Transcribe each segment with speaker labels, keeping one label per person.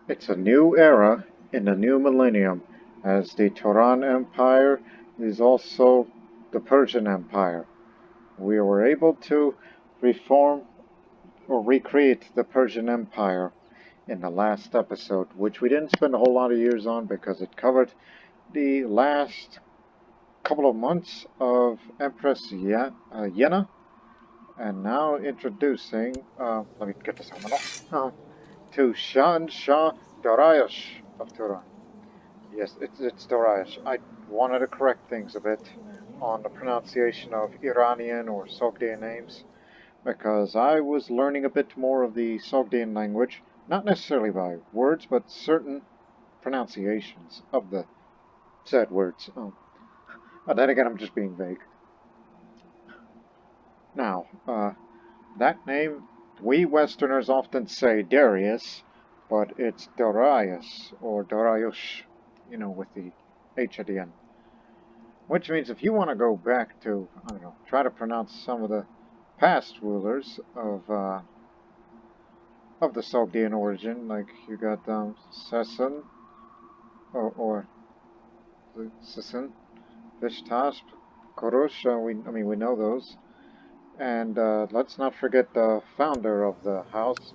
Speaker 1: It's a new era in a new millennium, as the Turan Empire is also the Persian Empire. We were able to reform or recreate the Persian Empire in the last episode, which we didn't spend a whole lot of years on because it covered the last couple of months of Empress Yenna, and now introducing, let me get this helmet off, to Shahanshah Dariush of Turan. Yes, it's Dariush. I wanted to correct things a bit on the pronunciation of Iranian or Sogdian names because I was learning a bit more of the Sogdian language, not necessarily by words, but certain pronunciations of the said words. But then again, I'm just being vague. Now, that name, we Westerners often say Darius, but it's Darius or Dariush, with the H at the end. Which means if you want to go back to, I don't know, try to pronounce some of the past rulers of the Sogdian origin, like you got Sessen, or Sissin, Vishtasp, Korush, we know those. And let's not forget the founder of the house,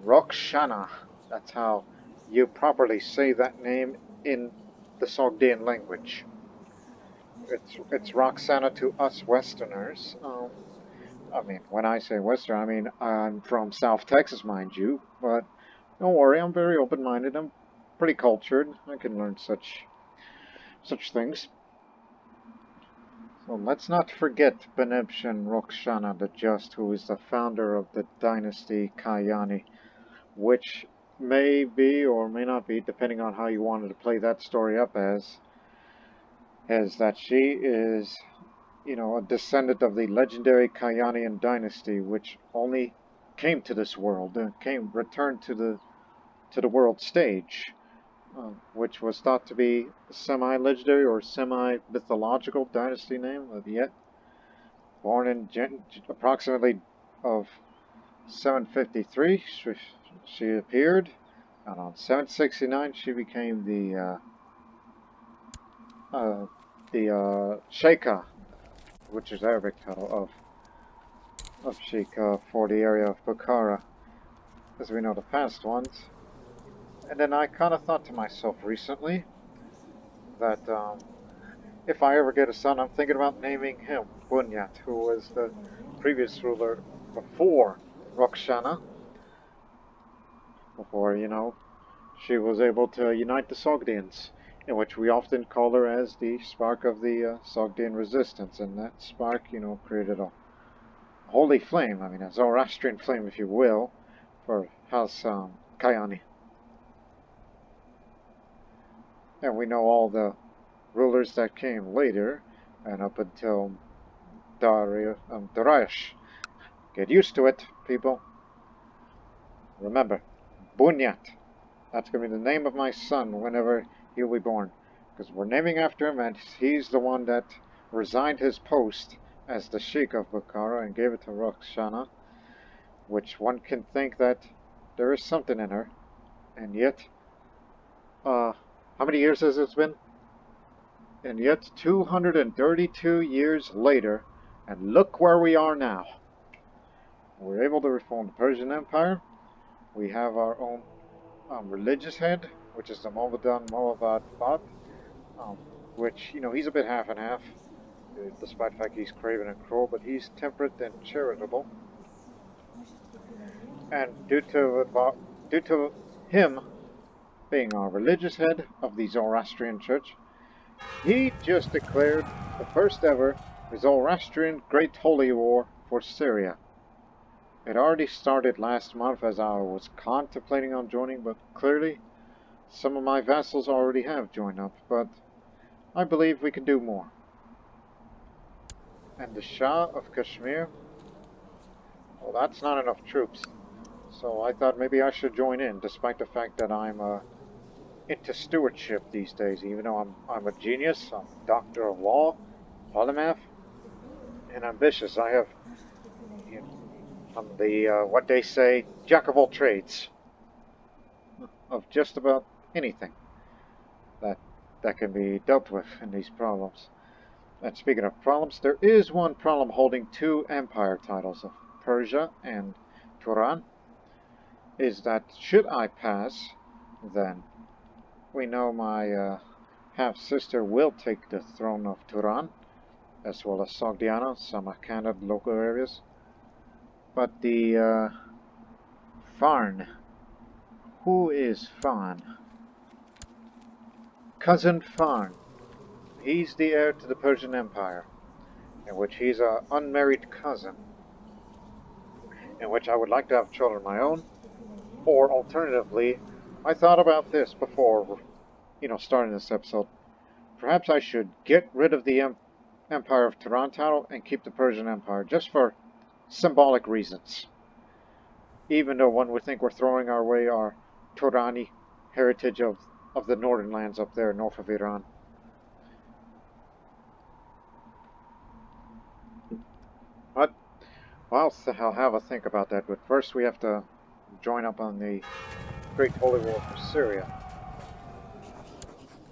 Speaker 1: Roxana. That's how you properly say that name in the Sogdian language. It's Roxana to us Westerners. When I say Western, I'm from South Texas, mind you. But don't worry, I'm very open-minded. I'm pretty cultured. I can learn such things. So let's not forget Benebshan Roxana the Just, who is the founder of the dynasty Kayani, which may be or may not be, depending on how you wanted to play that story up as that she is, a descendant of the legendary Kayanian dynasty, which only came to this world, returned to the world stage, which was thought to be a semi-legendary or semi-mythological dynasty name, yet born in approximately of 753, she appeared, and on 769 she became the Sheikha, which is Arabic title of Sheikh for the area of Bukhara, as we know the past ones. And then I kind of thought to myself recently that if I ever get a son, I'm thinking about naming him Bunyat, who was the previous ruler before Roxana, before, she was able to unite the Sogdians, in which we often call her as the spark of the Sogdian resistance, and that spark, created a holy flame, a Zoroastrian flame, if you will, for House Kayani. And we know all the rulers that came later, and up until Dariush. Get used to it, people. Remember, Bunyat. That's going to be the name of my son whenever he'll be born. Because we're naming after him, and he's the one that resigned his post as the Sheikh of Bukhara and gave it to Roxana, which one can think that there is something in her. And yet, how many years has it been? And yet, 232 years later, and look where we are now. We're able to reform the Persian Empire. We have our own religious head, which is the Mobadan-Mobad, which, he's a bit half and half, despite the fact he's craven and cruel, but he's temperate and charitable. And due to him being our religious head of the Zoroastrian Church, he just declared the first ever Zoroastrian Great Holy War for Syria. It already started last month as I was contemplating on joining, but clearly some of my vassals already have joined up, but I believe we can do more. And the Shah of Kashmir, well, that's not enough troops, so I thought maybe I should join in, despite the fact that I'm into stewardship these days, even though I'm a genius, I'm a doctor of law, polymath, and ambitious. I have, I'm the, what they say, jack of all trades. of just about anything that can be dealt with in these problems. And speaking of problems, there is one problem holding two empire titles of Persia and Turan, is that should I pass, then we know my half-sister will take the throne of Turan, as well as Sogdiana, Samarkand, and local areas. But the Farn, who is Farn? Cousin Farn. He's the heir to the Persian Empire, in which he's an unmarried cousin, in which I would like to have children of my own, or alternatively, I thought about this before, starting this episode. Perhaps I should get rid of the Empire of Turan title and keep the Persian Empire, just for symbolic reasons. Even though one would think we're throwing our way our Turani heritage of the northern lands up there north of Iran. But I'll have a think about that. But first we have to join up on the Great Holy War for Syria.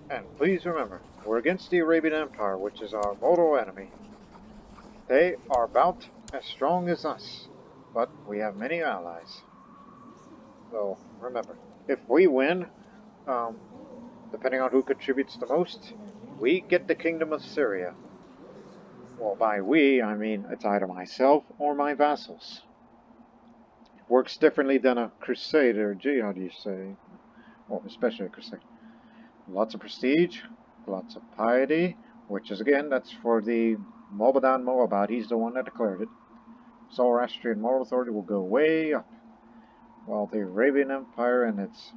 Speaker 1: And please remember, we're against the Arabian Empire, which is our mortal enemy. They are about as strong as us, but we have many allies. So remember, if we win, depending on who contributes the most, we get the Kingdom of Syria. Well, by we, I mean it's either myself or my vassals. It works differently than a crusade or jihad, you say. Well, especially a crusade. Lots of prestige, lots of piety, which is, again, that's for the Mobadan-Mobad. He's the one that declared it. Zoroastrian moral authority will go way up, while the Arabian Empire and its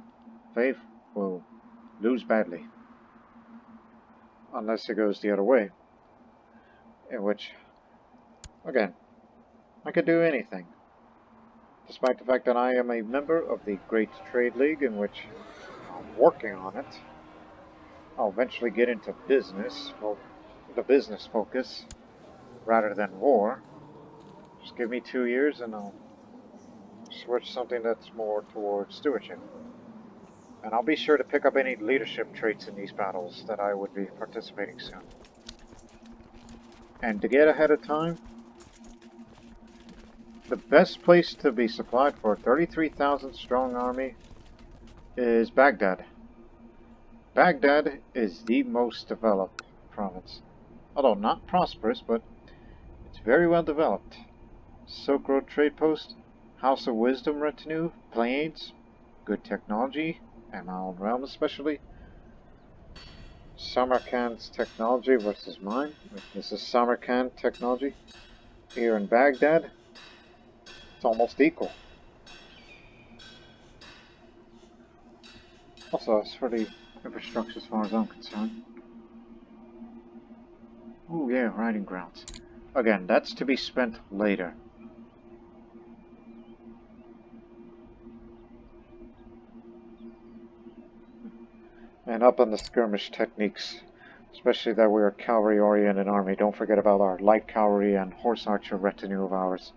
Speaker 1: faith will lose badly. Unless it goes the other way. In which, again, I could do anything. Despite the fact that I am a member of the Great Trade League, in which I'm working on it. I'll eventually get into business, well, the business focus, rather than war. Just give me 2 years and I'll switch something that's more towards stewardship. And I'll be sure to pick up any leadership traits in these battles that I would be participating soon. And to get ahead of time, the best place to be supplied for a 33,000 strong army is Baghdad. Baghdad is the most developed province. Although not prosperous, but it's very well developed. Silk Road trade post, House of Wisdom retinue, planes, good technology, Emerald Realm especially. Samarkand's technology versus mine. This is Samarkand technology. Here in Baghdad, it's almost equal. Also, as for the infrastructure as far as I'm concerned. Oh yeah, riding grounds. Again, that's to be spent later. And up on the skirmish techniques, especially that we're a cavalry-oriented army. Don't forget about our light cavalry and horse archer retinue of ours.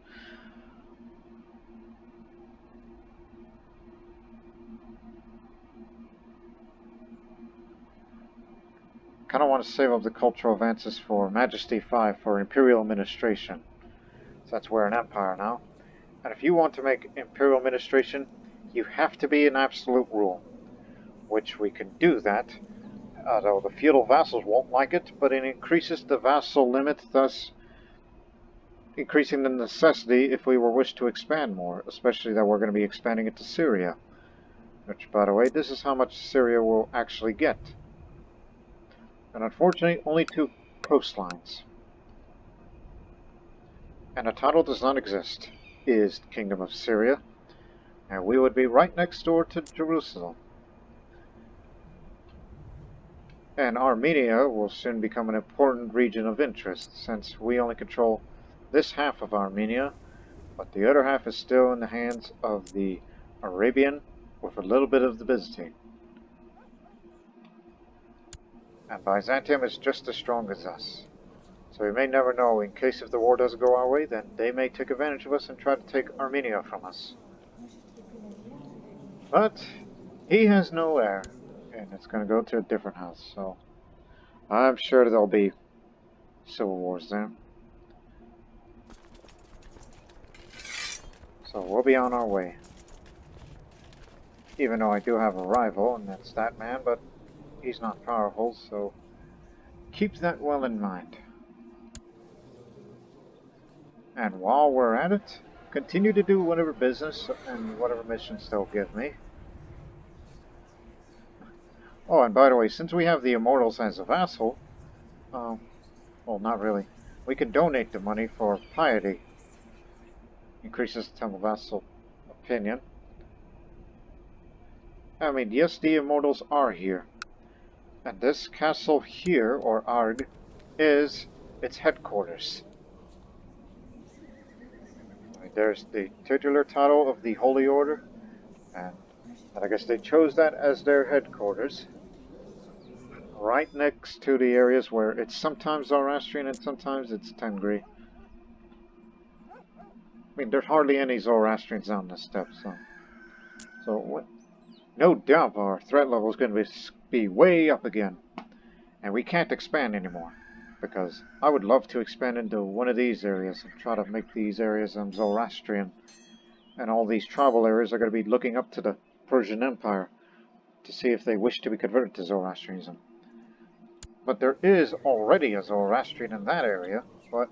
Speaker 1: Kind of want to save up the cultural advances for Majesty 5 for Imperial Administration. So that's we're an empire now. And if you want to make Imperial Administration, you have to be an absolute rule. Which we can do that, although the feudal vassals won't like it, but it increases the vassal limit, thus increasing the necessity if we were wish to expand more, especially that we're going to be expanding it to Syria. Which, by the way, this is how much Syria will actually get. And unfortunately, only 2 coastlines. And a title does not exist, is the Kingdom of Syria, and we would be right next door to Jerusalem. And Armenia will soon become an important region of interest, since we only control this half of Armenia, but the other half is still in the hands of the Arabian, with a little bit of the Byzantine. And Byzantium is just as strong as us. So we may never know, in case if the war doesn't go our way, then they may take advantage of us and try to take Armenia from us. But He has no heir, and it's going to go to a different house, so I'm sure there'll be civil wars there. So we'll be on our way. Even though I do have a rival, and that's that man, but he's not powerful, so keep that well in mind. And while we're at it, continue to do whatever business and whatever missions they'll give me. Oh, and by the way, since we have the Immortals as a vassal, well, not really. We can donate the money for piety. Increases the temple vassal opinion. I mean, yes, the Immortals are here. And this castle here, or Arg, is its headquarters. There's the titular title of the Holy Order, and I guess they chose that as their headquarters. Right next to the areas where it's sometimes Zoroastrian and sometimes it's Tengri. I mean, there's hardly any Zoroastrians on this steppe, so what? No doubt our threat level is going to be way up again. And we can't expand anymore. Because I would love to expand into one of these areas and try to make these areas Zoroastrian. And all these tribal areas are going to be looking up to the Persian Empire to see if they wish to be converted to Zoroastrianism. But there is already a Zoroastrian in that area, but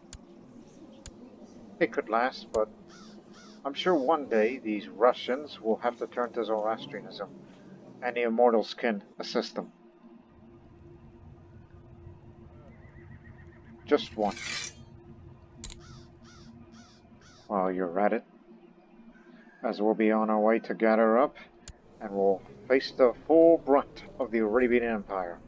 Speaker 1: it could last, but I'm sure one day these Russians will have to turn to Zoroastrianism, and the Immortals can assist them. Just one. While you're at it, as we'll be on our way to gather up, and we'll face the full brunt of the Arabian Empire.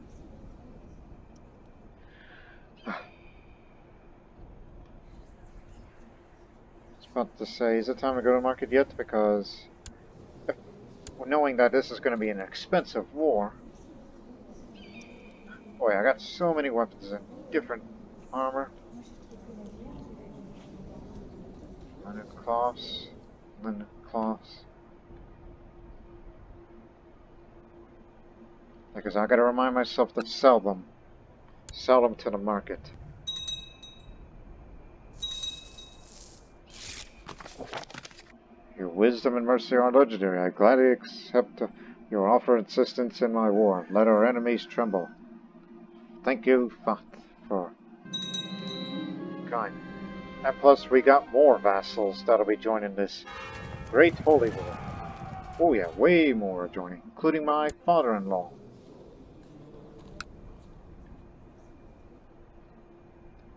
Speaker 1: About to say, is it time to go to market yet? Because knowing that this is going to be an expensive war. Boy, I got so many weapons and different armor. Linen cloths. Linen cloths. Because I gotta remind myself to sell them. Sell them to the market. Your wisdom and mercy are legendary. I gladly accept your offer of assistance in my war. Let our enemies tremble. Thank you, Fath, for kind. And plus, we got more vassals that'll be joining this Great Holy War. Oh yeah, way more are joining, including my father-in-law.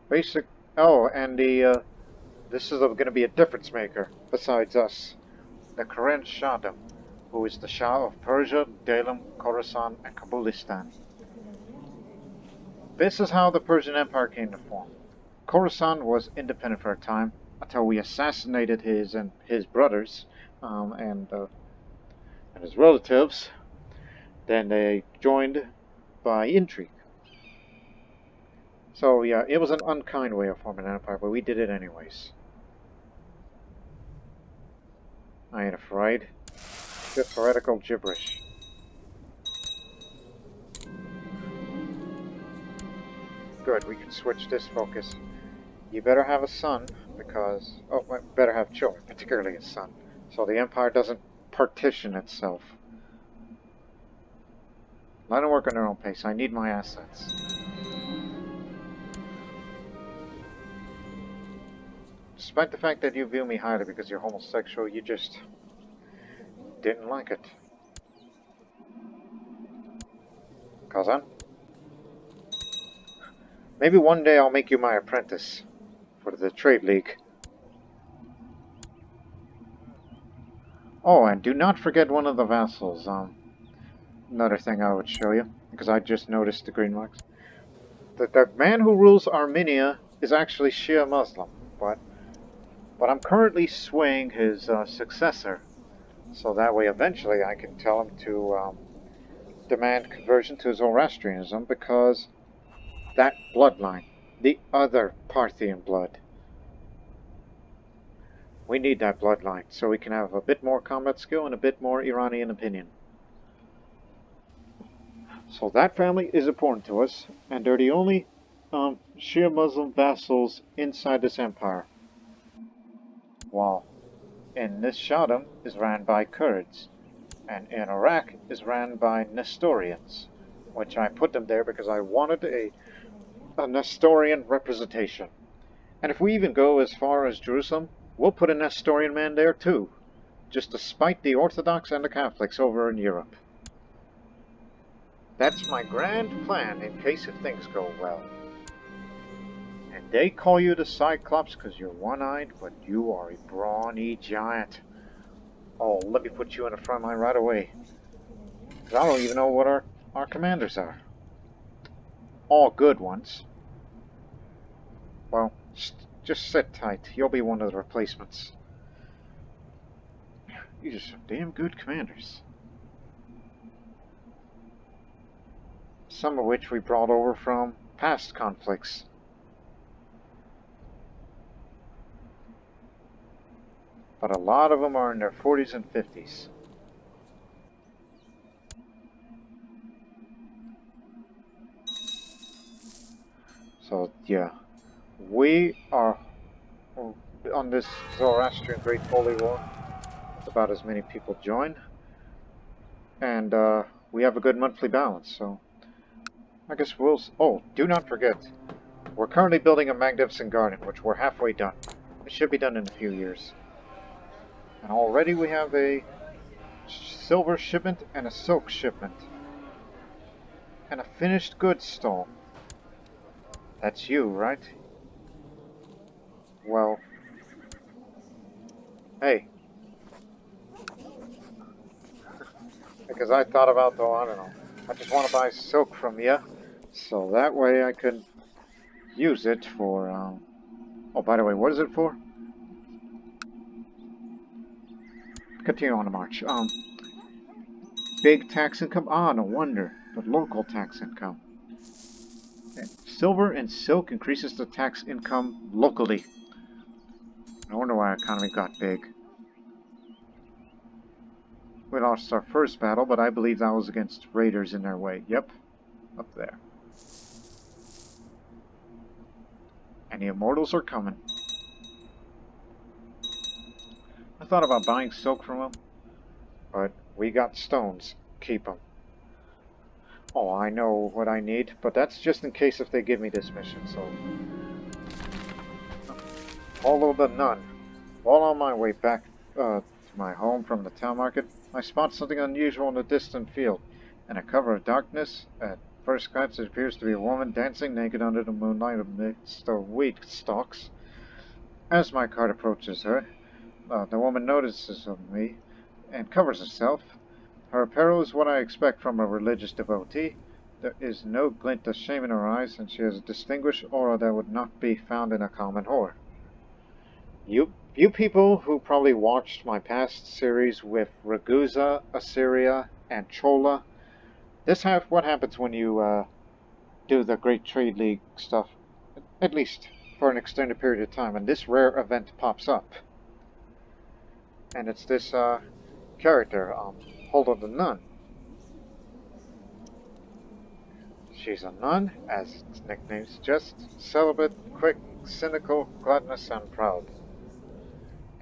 Speaker 1: Basic. Oh, and this is going to be a difference maker besides us. The Turan Shahdom, who is the Shah of Persia, Dalam, Khorasan, and Kabulistan. This is how the Persian Empire came to form. Khorasan was independent for a time until we assassinated his brothers and his relatives. Then they joined by intrigue. So yeah, it was an unkind way of forming an empire, but we did it anyways. I ain't afraid. Just heretical gibberish. Good, we can switch this focus. You better have a son, because... Oh, better have children, particularly a son. So the empire doesn't partition itself. Let them work on their own pace. I need my assets. Despite the fact that you view me highly because you're homosexual, you just didn't like it. Kazan? Maybe one day I'll make you my apprentice for the Trade League. Oh, and do not forget one of the vassals. Another thing I would show you, because I just noticed the green marks. The man who rules Armenia is actually Shia Muslim, but I'm currently swaying his successor, so that way eventually I can tell him to demand conversion to Zoroastrianism, because that bloodline, the other Parthian blood, we need that bloodline so we can have a bit more combat skill and a bit more Iranian opinion. So that family is important to us, and they're the only Shia Muslim vassals inside this empire. While in this Shahdam is ran by Kurds, and in Iraq is ran by Nestorians, which I put them there because I wanted a Nestorian representation. And if we even go as far as Jerusalem, we'll put a Nestorian man there too, just to spite the Orthodox and the Catholics over in Europe. That's my grand plan in case if things go well. And they call you the Cyclops because you're one-eyed, but you are a brawny giant. Oh, let me put you in the front line right away. Because I don't even know what our commanders are. All good ones. Well, just sit tight. You'll be one of the replacements. These are some damn good commanders. Some of which we brought over from past conflicts. But a lot of them are in their 40s and 50s. So, yeah. We are on this Zoroastrian Great Holy War. It's about as many people join. And we have a good monthly balance, so I guess we'll... Oh, do not forget, we're currently building a magnificent garden, which we're halfway done. It should be done in a few years. And already we have a silver shipment and a silk shipment. And a finished goods stall. That's you, right? Well... Hey. Because I thought about, though, I don't know. I just want to buy silk from you. So that way I could use it for, Oh, by the way, what is it for? Continue on the march. Big tax income? Ah, no wonder. But local tax income. And silver and silk increases the tax income locally. No wonder why our economy got big. We lost our first battle, but I believe that was against raiders in their way. Yep, up there. And the immortals are coming. I thought about buying silk from them, but we got stones. Keep them. Oh, I know what I need, but that's just in case if they give me this mission, so... Follow the nun. While on my way back to my home from the town market, I spot something unusual in the distant field. In a cover of darkness, at first glance it appears to be a woman dancing naked under the moonlight amidst the wheat stalks. As my cart approaches her, the woman notices me and covers herself. Her apparel is what I expect from a religious devotee. There is no glint of shame in her eyes, and she has a distinguished aura that would not be found in a common whore. You people who probably watched my past series with Ragusa, Assyria, and Chola, this is what happens when you do the Great Trade League stuff, at least for an extended period of time, and this rare event pops up. And it's this character, Hulda the Nun. She's a nun, as its nickname suggests, celibate, quick, cynical, gluttonous, and proud.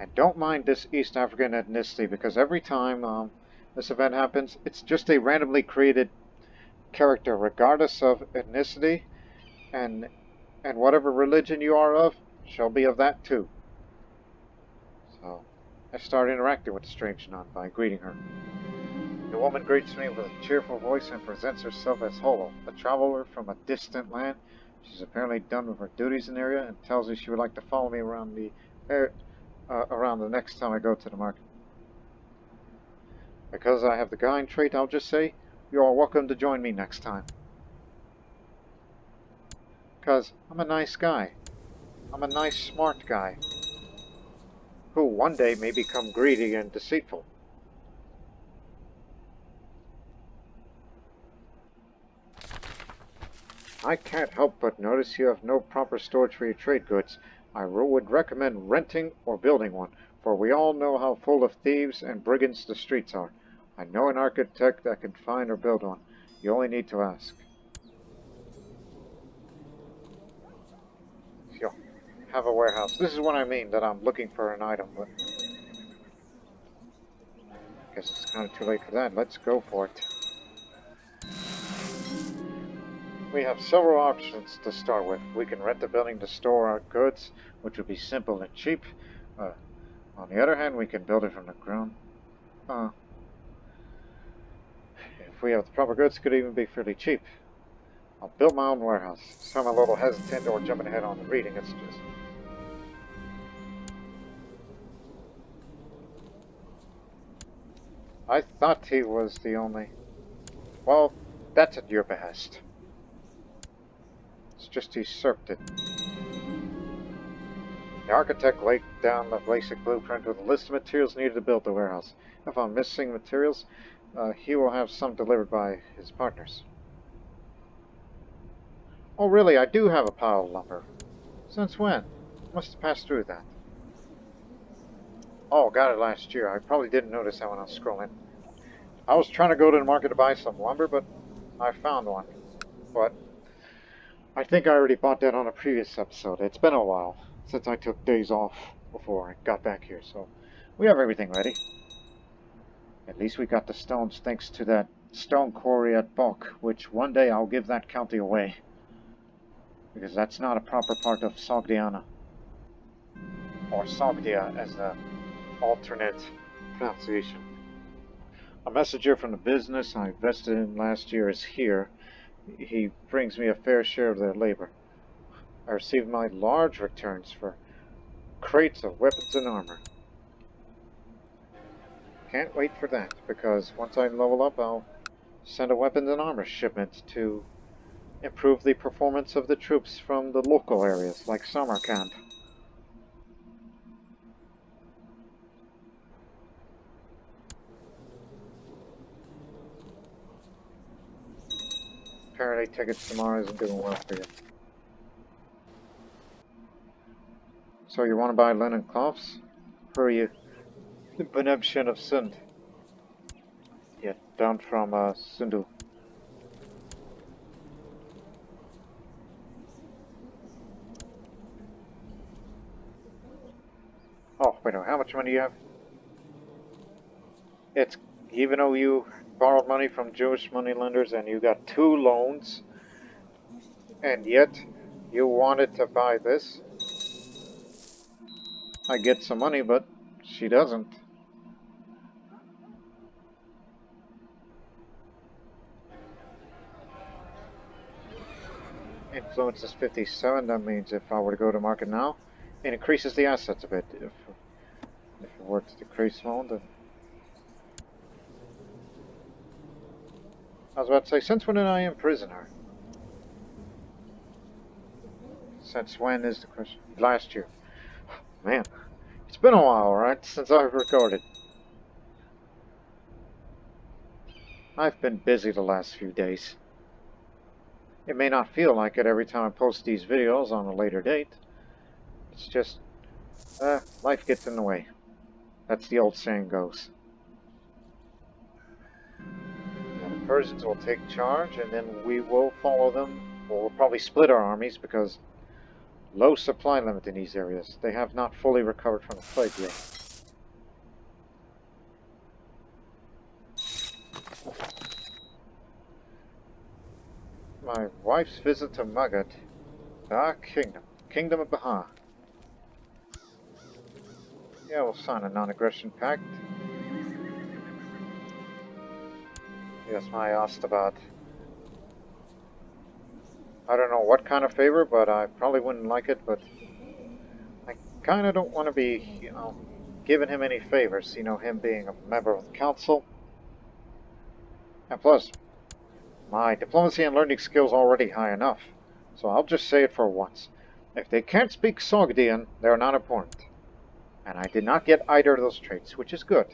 Speaker 1: And don't mind this East African ethnicity, because every time this event happens, it's just a randomly created character, regardless of ethnicity, and whatever religion you are of, shall be of that too. So, I start interacting with the strange nun by greeting her. The woman greets me with a cheerful voice and presents herself as Holo, a traveler from a distant land. She's apparently done with her duties in the area and tells me she would like to follow me around the next time I go to the market. Because I have the guy trait, I'll just say, you are welcome to join me next time. Because I'm a nice guy. I'm a nice, smart guy. Who one day may become greedy and deceitful. I can't help but notice you have no proper storage for your trade goods. I would recommend renting or building one, for we all know how full of thieves and brigands the streets are. I know an architect that can find or build one. You only need to ask. You'll have a warehouse. This is what I mean, that I'm looking for an item, but I guess it's kind of too late for that. Let's go for it. We have several options to start with. We can rent the building to store our goods, which would be simple and cheap. On the other hand, we can build it from the ground. If we have the proper goods, it could even be fairly cheap. I'll build my own warehouse. So I'm a little hesitant or jumping ahead on the reading. It's just... I thought he was the only... Well, that's at your behest. It's just he usurped it. The architect laid down the basic blueprint with a list of materials needed to build the warehouse. If I'm missing materials, he will have some delivered by his partners. Oh, really? I do have a pile of lumber. Since when? Must have passed through that. Oh, got it last year. I probably didn't notice that when I was scrolling. I was trying to go to the market to buy some lumber, but I found one. But I think I already bought that on a previous episode. It's been a while since I took days off before I got back here, so we have everything ready. At least we got the stones thanks to that stone quarry at Bulk, which one day I'll give that county away. Because that's not a proper part of Sogdiana. Or Sogdia as the alternate pronunciation. A messenger from the business I invested in last year is here. He brings me a fair share of their labor. I received my large returns for crates of weapons and armor. Can't wait for that, because once I level up, I'll send a weapons and armor shipment to improve the performance of the troops from the local areas, like Samarkand. Apparently tickets to Mars isn't doing well for you. So you want to buy linen cloths? Who are you? The Benebshin of Sund. Yeah, down from Sundu. Oh, wait a minute, how much money do you have? It's, even though you borrowed money from Jewish moneylenders and you got 2 loans, and yet you wanted to buy this. I get some money, but she doesn't. Influence is 57, that means if I were to go to market now, it increases the assets a bit. If it were to decrease more, then... I was about to say, since when did I imprison her? Since when is the question? Last year. Man, it's been a while, right, since I've recorded. I've been busy the last few days. It may not feel like it every time I post these videos on a later date. It's just, life gets in the way. That's the old saying goes. And the Persians will take charge, and then we will follow them. Or we'll probably split our armies, because low supply limit in these areas. They have not fully recovered from the plague yet. My wife's visit to Magad. Kingdom of Baha. Yeah, we'll sign a non-aggression pact. Yes, I asked about... I don't know what kind of favor, but I probably wouldn't like it, but... I kind of don't want to be, you know, giving him any favors, you know, him being a member of the council. And plus, my diplomacy and learning skills are already high enough, so I'll just say it for once. If they can't speak Sogdian, they're not important. And I did not get either of those traits, which is good.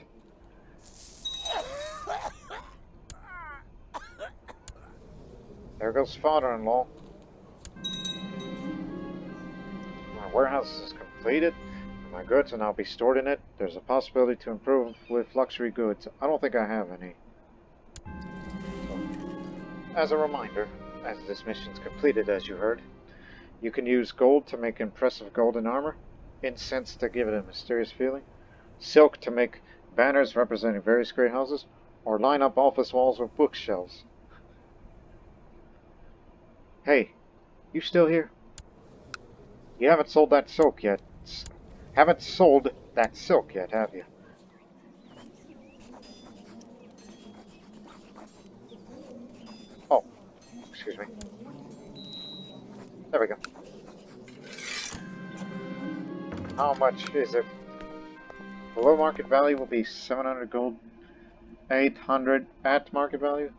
Speaker 1: There goes father-in-law. My warehouse is completed. My goods will now be stored in it. There's a possibility to improve with luxury goods. I don't think I have any. As a reminder, as this mission's completed as you heard, you can use gold to make impressive golden armor, incense to give it a mysterious feeling, silk to make banners representing various great houses, or line up office walls with bookshelves. Hey, you still here? You haven't sold that silk yet. Haven't sold that silk yet, have you? Oh, excuse me. There we go. How much is it? Below market value will be 700 gold, 800 at market value,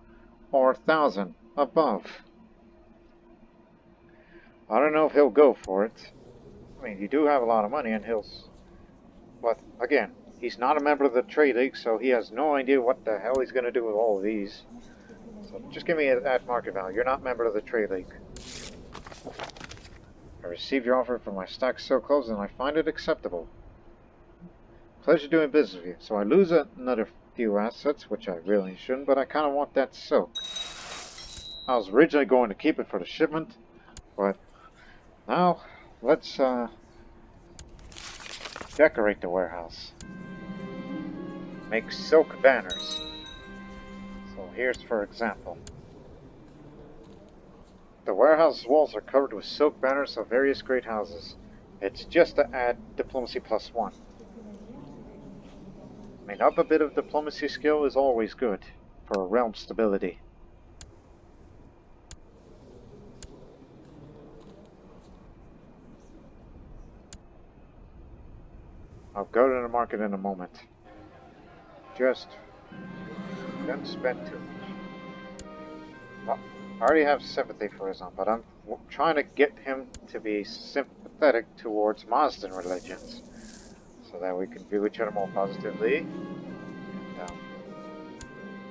Speaker 1: or 1,000 above. I don't know if he'll go for it. I mean, you do have a lot of money, and but again, he's not a member of the Trade League, so he has no idea what the hell he's going to do with all of these. So just give me it at market value. You're not a member of the Trade League. I received your offer for my stock so close, and I find it acceptable. Pleasure doing business with you. So I lose another few assets, which I really shouldn't, but I kind of want that silk. I was originally going to keep it for the shipment, but now let's decorate the warehouse. Make silk banners. So here's for example. The warehouse walls are covered with silk banners of various great houses. It's just to add diplomacy +1. I mean, up a bit of diplomacy skill is always good for realm stability. I'll go to the market in a moment. Just don't spend too much. Well, I already have sympathy for Islam, but I'm trying to get him to be sympathetic towards Mazdan religions, so that we can view each other more positively. And,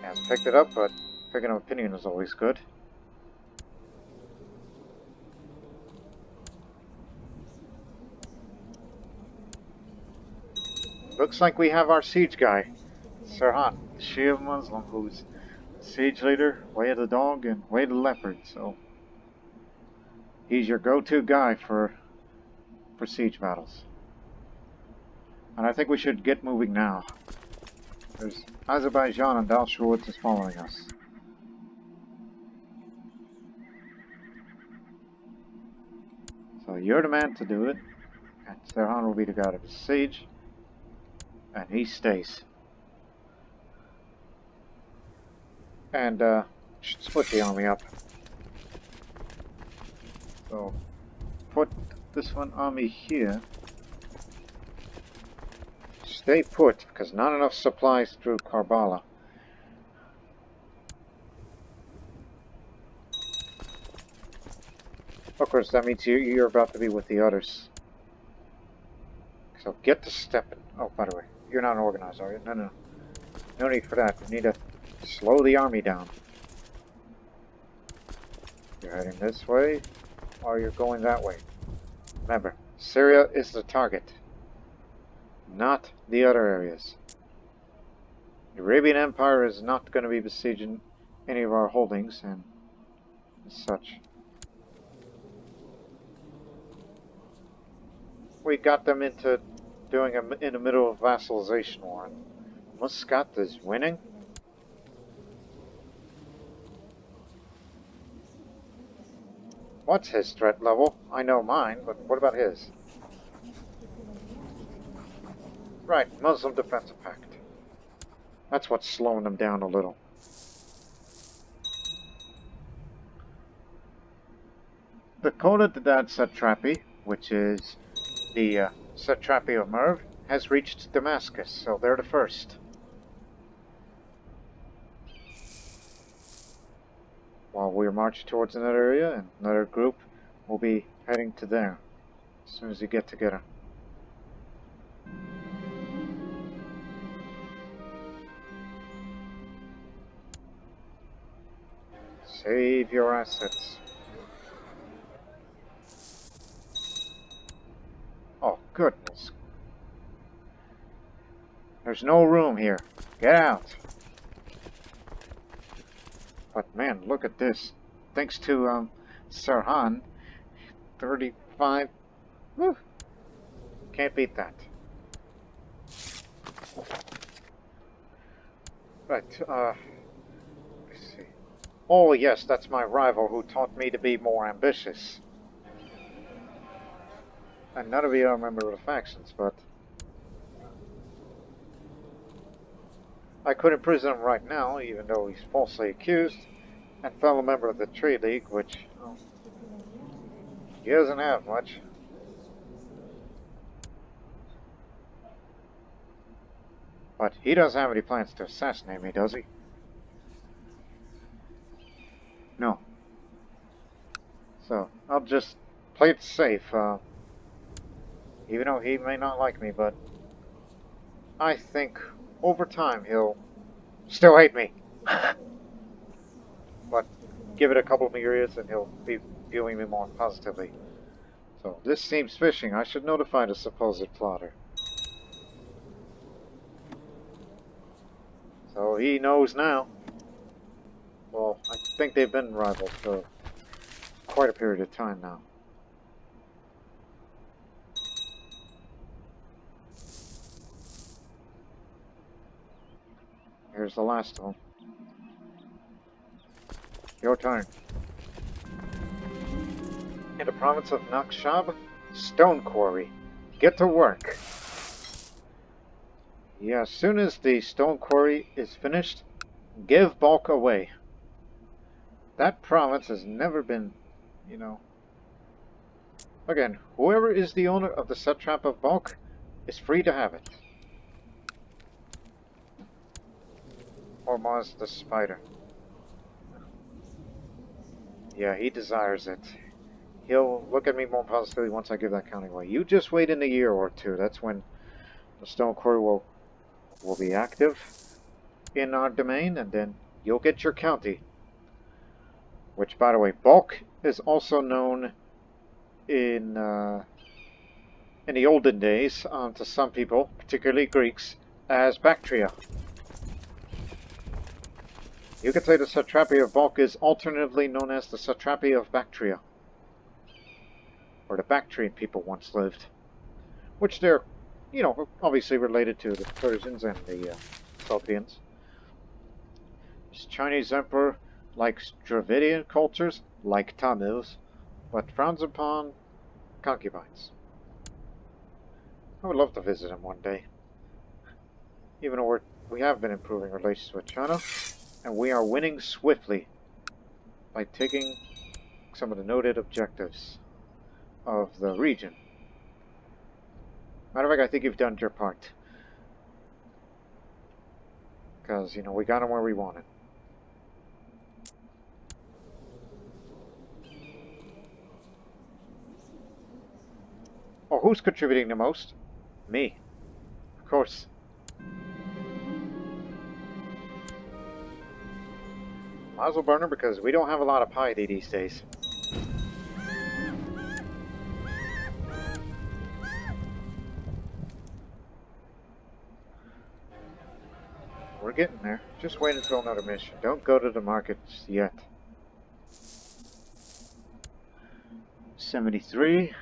Speaker 1: he hasn't picked it up, but picking up opinion is always good. Looks like we have our siege guy, Sirhan, the Shia Muslim, who's siege leader, Way of the Dog, and Way of the Leopard, so he's your go-to guy for siege battles. And I think we should get moving now. There's Azerbaijan and Dalshawitz is following us. So you're the man to do it, and Sirhan will be the guy of the siege, and he stays. And should split the army up. So put this one army here. Stay put, because not enough supplies through Karbala. Of course, that means you're about to be with the others. So get to stepping. Oh, by the way, you're not organized, are you? No. No need for that. We need to slow the army down. You're heading this way, or you're going that way. Remember, Syria is the target, not the other areas. The Arabian Empire is not going to be besieging any of our holdings, and as such. We got them into doing in the middle of vassalization war. Muscat is winning. What's his threat level? I know mine, but what about his? Right, Muslim Defensive Pact. That's what's slowing them down a little. The Kota-Dadad Satrapy, which is the Satrapy of Merv, has reached Damascus, so they're the first. While we're marching towards another area, and another group will be heading to there as soon as we get together. Save your assets. Oh, goodness. There's no room here. Get out. But man, look at this. Thanks to Sirhan, 35. Woo, can't beat that. Right, let's see. Oh yes, that's my rival who taught me to be more ambitious. And none of you are a member of the factions, but I could imprison him right now, even though he's falsely accused, and fellow member of the Trade League, which, well, he doesn't have much. But he doesn't have any plans to assassinate me, does he? No. So, I'll just play it safe, even though he may not like me, but I think over time he'll still hate me. But give it a couple of years and he'll be viewing me more positively. So, this seems fishy. I should notify the supposed plotter. So he knows now. Well, I think they've been rivals for quite a period of time now. Here's the last one. Your turn. In the province of Nakshab, stone quarry. Get to work. Yeah, as soon as the stone quarry is finished, give bulk away. That province has never been, you know... Again, whoever is the owner of the satrap of bulk is free to have it. Or Maz the spider. Yeah, he desires it. He'll look at me more positively once I give that county away. You just wait in a year or two. That's when the stone quarry will be active in our domain, and then you'll get your county. Which, by the way, bulk is also known in the olden days to some people, particularly Greeks, as Bactria. You could say the satrapy of bulk is alternatively known as the satrapy of Bactria, where the Bactrian people once lived, which they're, you know, obviously related to the Persians and the Sogdians. This Chinese emperor likes Dravidian cultures, like Tamils, but frowns upon concubines. I would love to visit him one day, even though we have been improving relations with China, and we are winning swiftly by taking some of the noted objectives of the region. Matter of fact, I think you've done your part. Because, you know, we got them where we wanted. Oh, who's contributing the most? Me. Of course. Might as well burn her because we don't have a lot of piety these days. We're getting there. Just wait until another mission. Don't go to the markets yet. 73.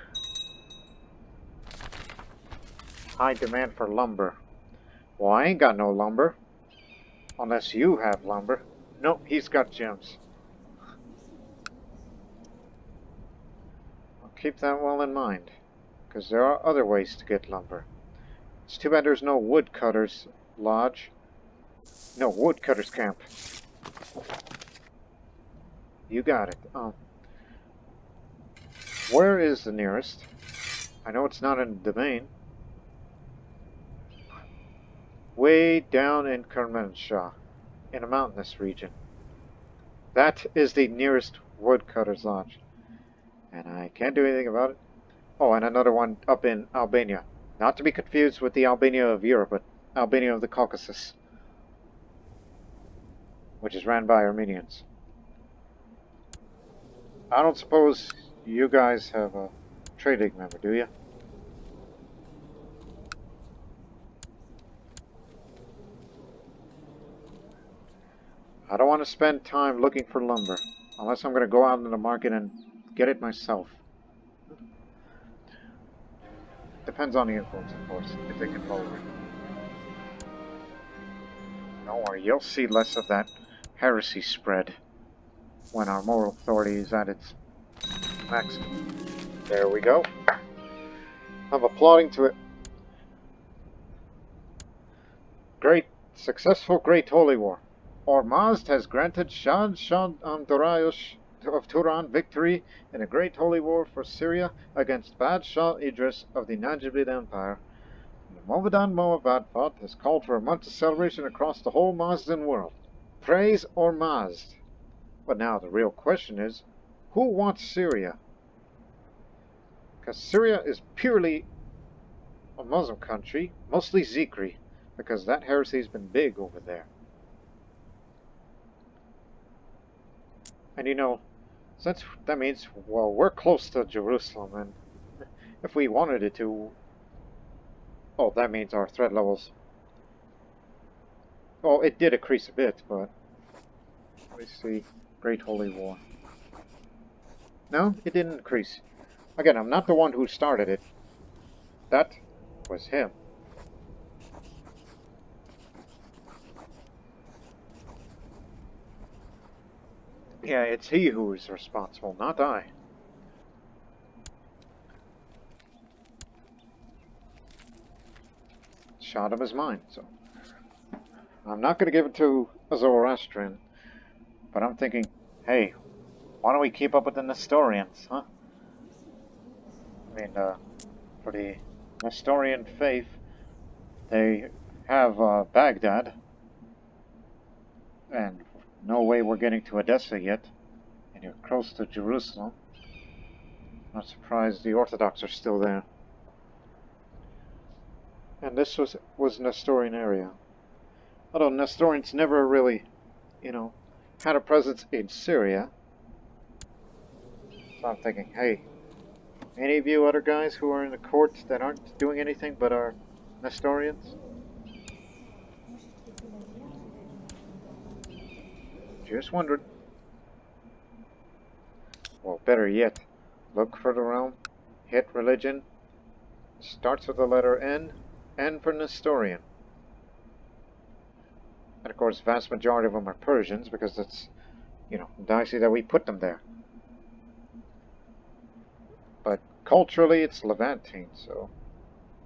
Speaker 1: High demand for lumber. Well, I ain't got no lumber. Unless you have lumber. Nope, he's got gems. I'll keep that well in mind. Because there are other ways to get lumber. It's too bad there's no woodcutters lodge. No, woodcutters camp. You got it. Where is the nearest? I know it's not in the domain. Way down in Shahanshah, in a mountainous region. That is the nearest woodcutter's lodge. And I can't do anything about it. Oh, and another one up in Albania. Not to be confused with the Albania of Europe, but Albania of the Caucasus, which is ran by Armenians. I don't suppose you guys have a trade league member, do you? I don't want to spend time looking for lumber, unless I'm going to go out in the market and get it myself. Depends on the influence, of course, if they control it. Don't worry, you'll see less of that heresy spread when our moral authority is at its maximum. There we go. I'm applauding to it. Great, successful Great Holy War. Ormazd has granted Shahanshah Dariush of Turan victory in a Great Holy War for Syria against Bad Shah Idris of the Najibid Empire. The Mobadan-Mobad fought has called for a month of celebration across the whole Mazdan world. Praise Ormazd. But now the real question is, who wants Syria? Because Syria is purely a Muslim country, mostly Zikri, because that heresy has been big over there. And you know, since that means, well, we're close to Jerusalem, and if we wanted it to, oh, that means our threat levels, well, it did increase a bit, but let me see, Great Holy War. No, it didn't increase. Again, I'm not the one who started it. That was him. Yeah, it's he who is responsible, not I. Shahdom is mine, so I'm not going to give it to a Zoroastrian, but I'm thinking, hey, why don't we keep up with the Nestorians, huh? I mean, for the Nestorian faith, they have Baghdad, and no way we're getting to Edessa yet, and you're close to Jerusalem. Not surprised the Orthodox are still there. And this was Nestorian area. Although Nestorians never really, you know, had a presence in Syria. So I'm thinking, hey, any of you other guys who are in the court that aren't doing anything but are Nestorians? Just wondered. Well, better yet, look for the realm, hit religion, starts with the letter N, N for Nestorian. And of course, the vast majority of them are Persians because it's, you know, dicey that we put them there. But culturally, it's Levantine, so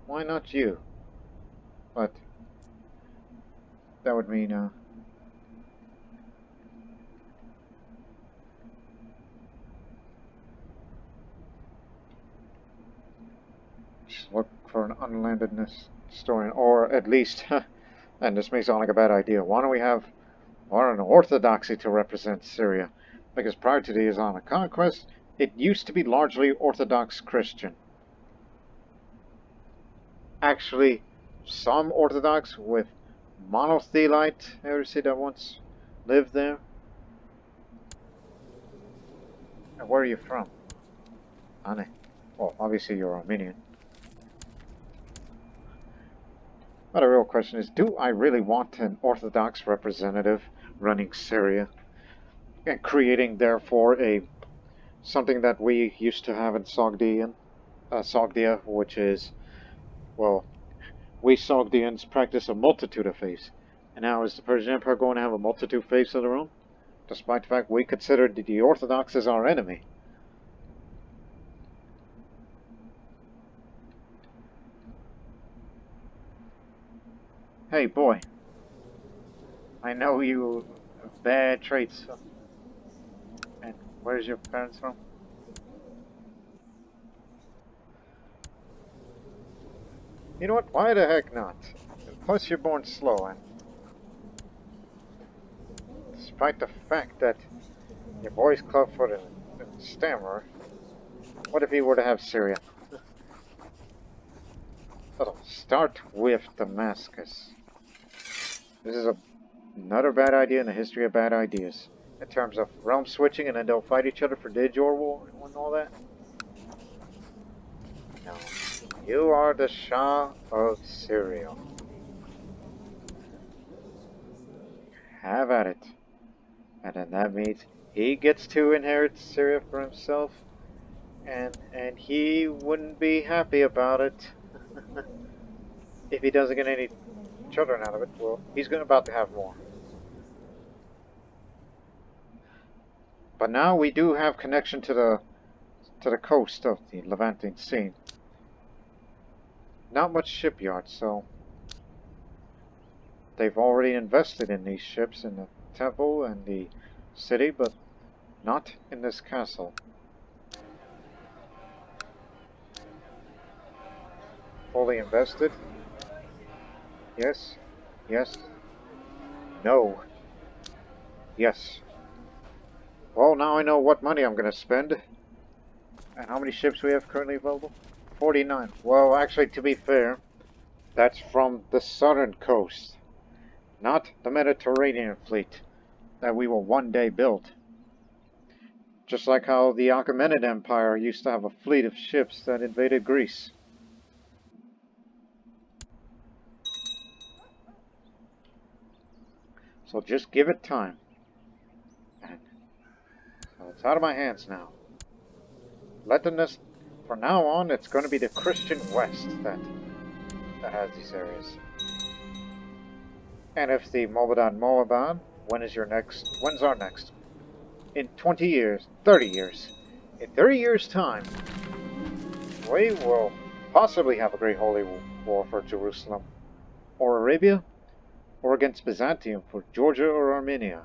Speaker 1: why not you? But that would mean, just look for an unlanded Nestorian, or at least, and this may sound like a bad idea, why don't we have an orthodoxy to represent Syria? Because prior to the Islamic conquest, it used to be largely Orthodox Christian. Actually, some Orthodox with monothelite heresy that once lived there. And where are you from? Ane. Well, obviously you're Armenian. But the real question is, do I really want an Orthodox representative running Syria? And creating, therefore, something that we used to have in Sogdia, which is, well, we Sogdians practice a multitude of faiths. And now is the Persian Empire going to have a multitude of faiths of their own? Despite the fact we consider the Orthodox as our enemy. Hey, boy. I know you have bad traits. And where's your parents from? You know what? Why the heck not? Plus, you're born slow, and despite the fact that your boy's clubfoot and stammerer, what if he were to have Syria? It'll start with Damascus. This is another bad idea in the history of bad ideas. In terms of realm switching, and then they'll fight each other for de jure war and all that. No. You are the Shah of Syria. Have at it. And then that means he gets to inherit Syria for himself, and he wouldn't be happy about it if he doesn't get any children out of it. Well, he's about to have more. But now we do have connection to the coast of the Levantine Sea. Not much shipyards, so they've already invested in these ships in the temple and the city, but not in this castle. Fully invested? Yes. Yes. No. Yes. Well, now I know what money I'm going to spend. And how many ships we have currently available? 49. Well, actually, to be fair, that's from the southern coast, not the Mediterranean fleet that we will one day build. Just like how the Achaemenid Empire used to have a fleet of ships that invaded Greece. So just give it time. And so it's out of my hands now. From now on, it's going to be the Christian West that has these areas. And if the Mobadan-Mobad, when's our next? In 20 years, 30 years. In 30 years' time, we will possibly have a Great Holy War for Jerusalem, or Arabia, or against Byzantium for Georgia or Armenia.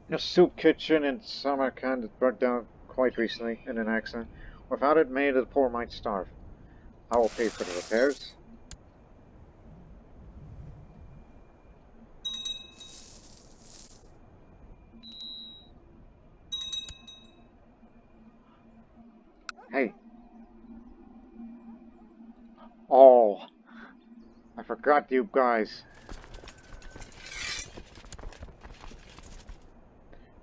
Speaker 1: A soup kitchen in Samarkand that burnt down quite recently in an accident. Without it, many of the poor might starve. I will pay for the repairs. Hey. Oh. I forgot you guys.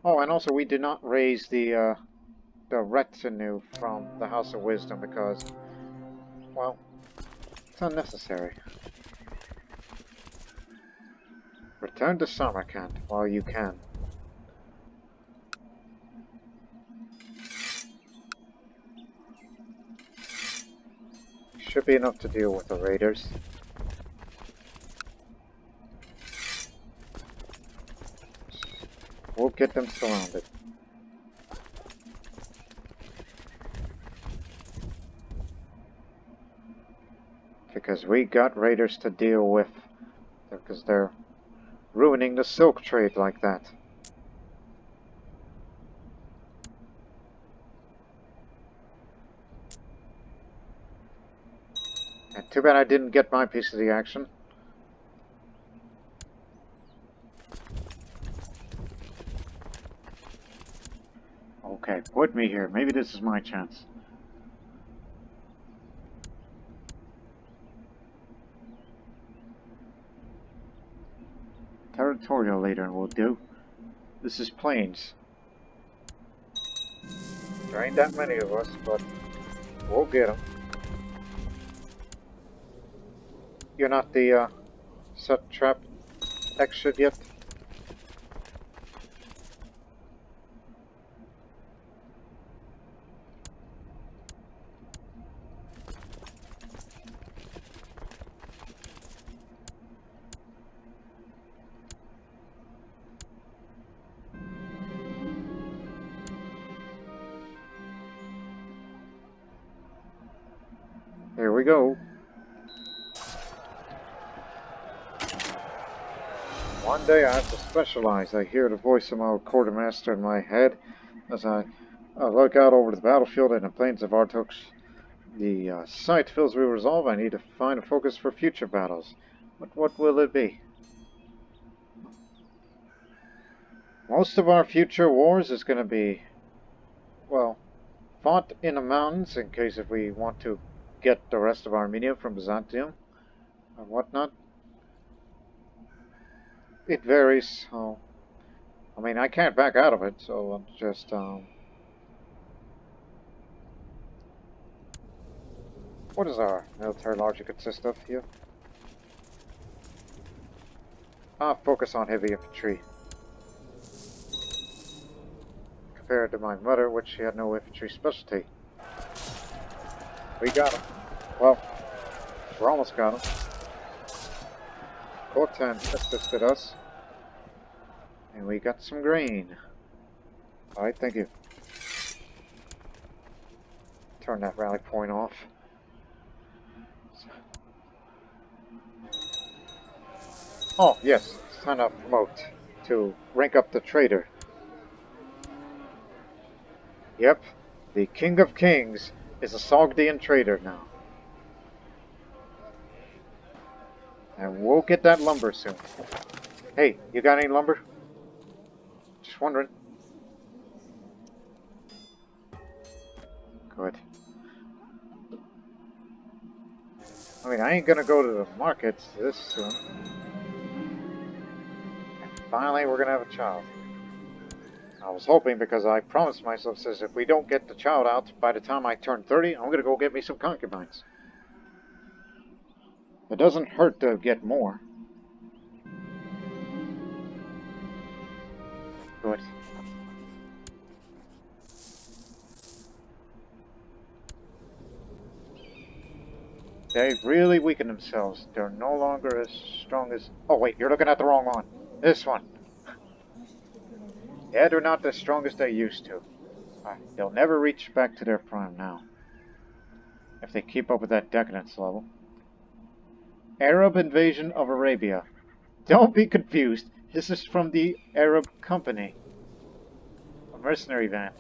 Speaker 1: Oh, and also we did not raise the retinue from the House of Wisdom because, well, it's unnecessary. Return to Samarkand while you can. Should be enough to deal with the raiders. We'll get them surrounded. Because we got raiders to deal with. Because they're ruining the silk trade like that. And too bad I didn't get my piece of the action. Okay, put me here. Maybe this is my chance. Territorial leader will do. This is plains. There ain't that many of us, but we'll get them. You're not the Satrap exit yet? Here we go. One day I have to specialize. I hear the voice of my quartermaster in my head as I look out over the battlefield and the plains of Artox. The sight fills with resolve. I need to find a focus for future battles. But what will it be? Most of our future wars is going to be, well, fought in the mountains in case if we want to get the rest of Armenia from Byzantium or whatnot. It varies. So, I mean, I can't back out of it, so I'm just, what does our military logic consist of here? focus on heavy infantry. Compared to my mother, which she had no infantry specialty. We got him. Well, we almost got him. Khotan assisted us. And we got some grain. Alright, thank you. Turn that rally point off. Oh, yes. It's time to promote to rank up the trader. Yep. The King of Kings is a Sogdian trader now. And we'll get that lumber soon. Hey, you got any lumber? Just wondering. Good. I mean, I ain't gonna go to the markets this soon. And finally, we're gonna have a child. I was hoping, because I promised myself, says if we don't get the child out by the time I turn 30, I'm gonna go get me some concubines. It doesn't hurt to get more. Good. They've really weakened themselves. They're no longer as strong as... Oh wait, you're looking at the wrong one. This one. Yeah, they're not as strong as they used to. They'll never reach back to their prime now. If they keep up with that decadence level. Arab invasion of Arabia. Don't be confused. This is from the Arab Company. A mercenary band.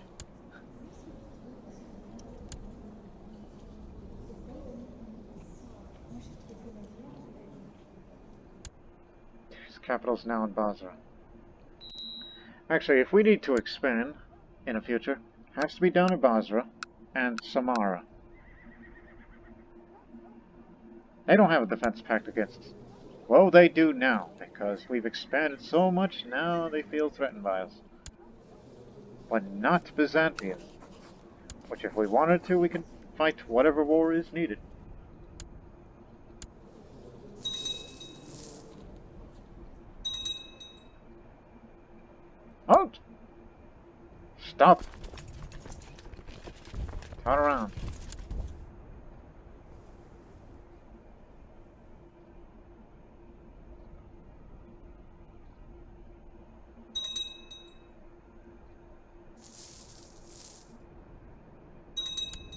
Speaker 1: His capital's now in Basra. Actually, if we need to expand in the future, it has to be down in Basra and Samara. They don't have a defense pact against us. Well, they do now, because we've expanded so much, now they feel threatened by us. But not Byzantium. Which, if we wanted to, we can fight whatever war is needed. Halt! Stop! Turn around.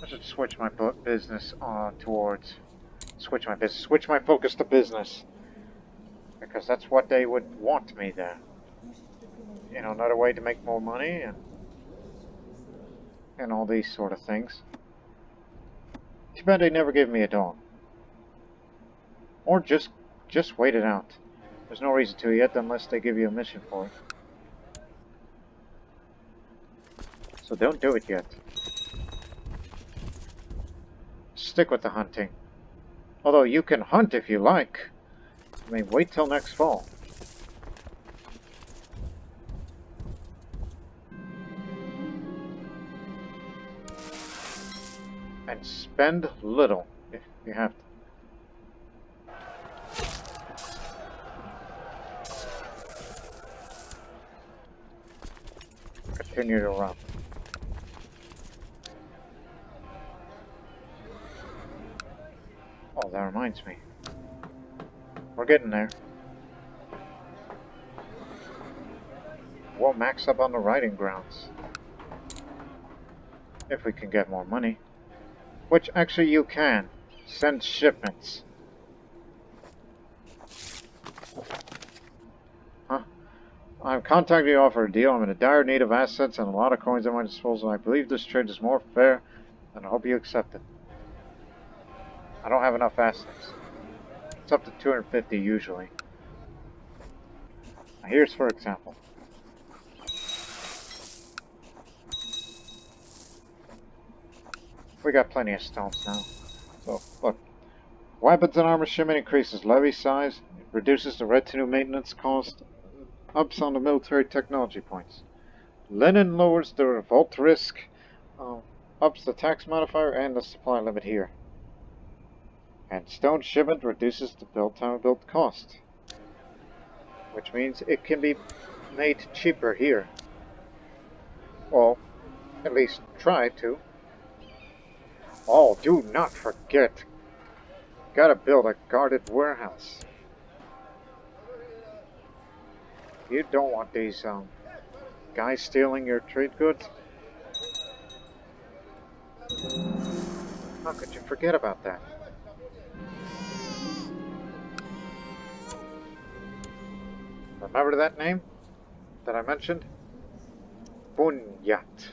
Speaker 1: I should switch my business on towards... Switch my focus to business. Because that's what they would want me there. You know, another way to make more money and all these sort of things. Too bad they never gave me a dog. Or just wait it out. There's no reason to yet unless they give you a mission for it. So don't do it yet. Stick with the hunting. Although you can hunt if you like. I mean, wait till next fall. And spend little if you have to. Continue to run. Oh, that reminds me. We're getting there. We'll max up on the riding grounds. If we can get more money. Which actually you can. Send shipments. Huh? I'm contacting you to offer a deal. I'm in a dire need of assets and a lot of coins at my disposal. I believe this trade is more fair, and I hope you accept it. I don't have enough assets. It's up to 250 usually. Now here's for example. We got plenty of stones now. So, look. Weapons and armor shipment increases levy size, it reduces the retinue maintenance cost, ups on the military technology points. Linen lowers the revolt risk, ups the tax modifier and the supply limit here. And stone shipment reduces the build time build cost. which means it can be made cheaper here. Well, at least try to. Oh, do not forget. Gotta build a guarded warehouse. You don't want these guys stealing your trade goods. How could you forget about that? Remember that name that I mentioned? Bunyat.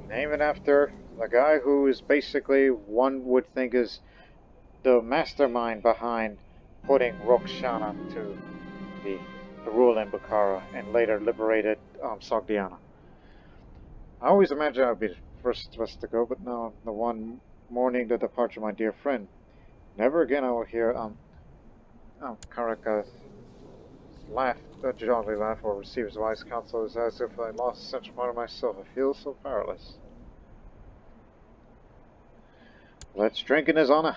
Speaker 1: Name it after the guy who is basically, one would think, is the mastermind behind putting Roxana to the rule in Bukhara and later liberated Sogdiana. I always imagined I would be the first of us to go, but no, the one mourning the departure of my dear friend. Never again I will hear Karaka's laugh, a jolly laugh, or receive his wise counsel. It's as if I lost such part of myself. I feel so powerless. Let's drink in his honor.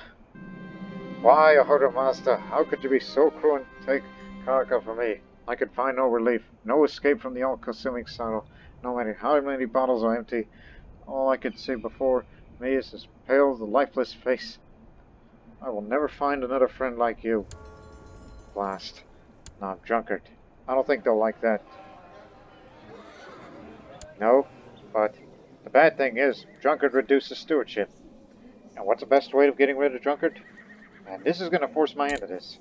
Speaker 1: Why, Ahura Master, how could you be so cruel and take Karaka from me? I could find no relief, no escape from the all-consuming sorrow. No matter how many bottles are empty, all I could see before me is his pale, lifeless face. I will never find another friend like you. Blast. Now I'm drunkard. I don't think they'll like that. No, but the bad thing is, drunkard reduces stewardship. And what's the best way of getting rid of drunkard? And this is going to force my into this.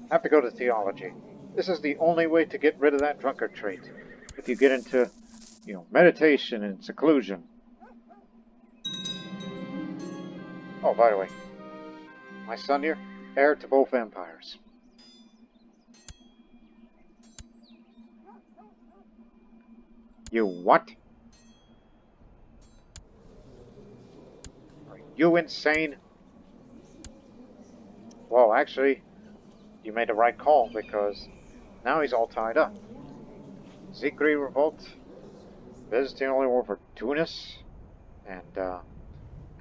Speaker 1: I have to go to theology. This is the only way to get rid of that drunkard trait. If you get into, meditation and seclusion. Oh, by the way, my son here, heir to both empires. You what? Are you insane? Well, actually, you made the right call, because now he's all tied up. Zikri revolt, Byzantine only war for Tunis, and a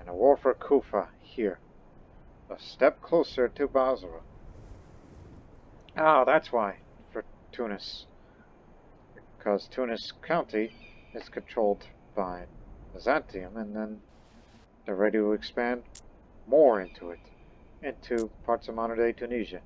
Speaker 1: war for Kufa here. A step closer to Basra. Oh, that's why, for Tunis. Because Tunis County is controlled by Byzantium, and then they're ready to expand more into it, into parts of modern-day Tunisia.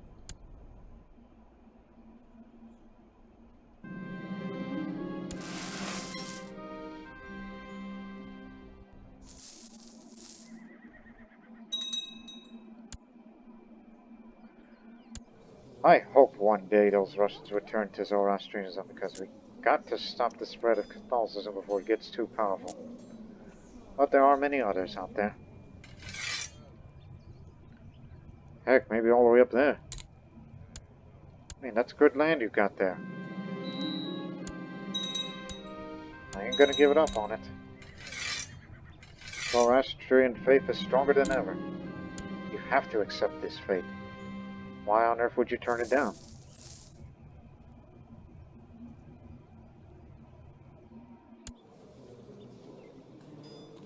Speaker 1: I hope one day those Russians return to Zoroastrianism, because we got to stop the spread of Catholicism before it gets too powerful. But there are many others out there. Heck, maybe all the way up there. I mean, that's good land you've got there. I ain't gonna give it up on it. Zoroastrian faith is stronger than ever. You have to accept this fate. Why on earth would you turn it down?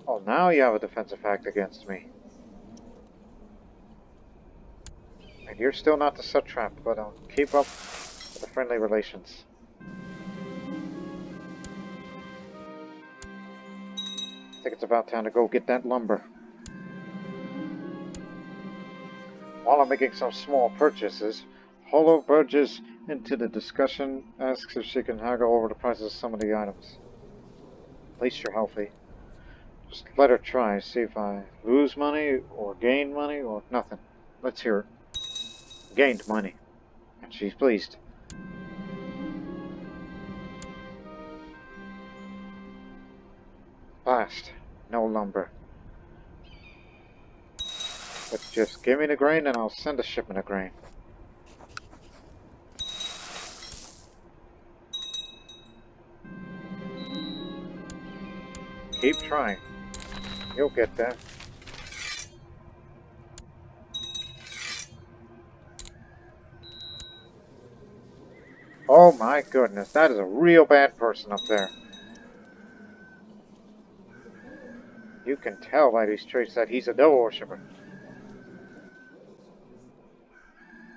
Speaker 1: Oh, now you have a defensive act against me. And you're still not the satrap, but I'll keep up with the friendly relations. I think it's about time to go get that lumber. While I'm making some small purchases, Holo burges into the discussion, asks if she can haggle over the prices of some of the items. At least you're healthy. Just let her try, see if I lose money, or gain money, or nothing. Let's hear it. Gained money. And she's pleased. Last. No lumber. But just give me the grain and I'll send a shipment of grain. Keep trying. You'll get there. Oh my goodness, that is a real bad person up there. You can tell by these traits that he's a devil worshipper.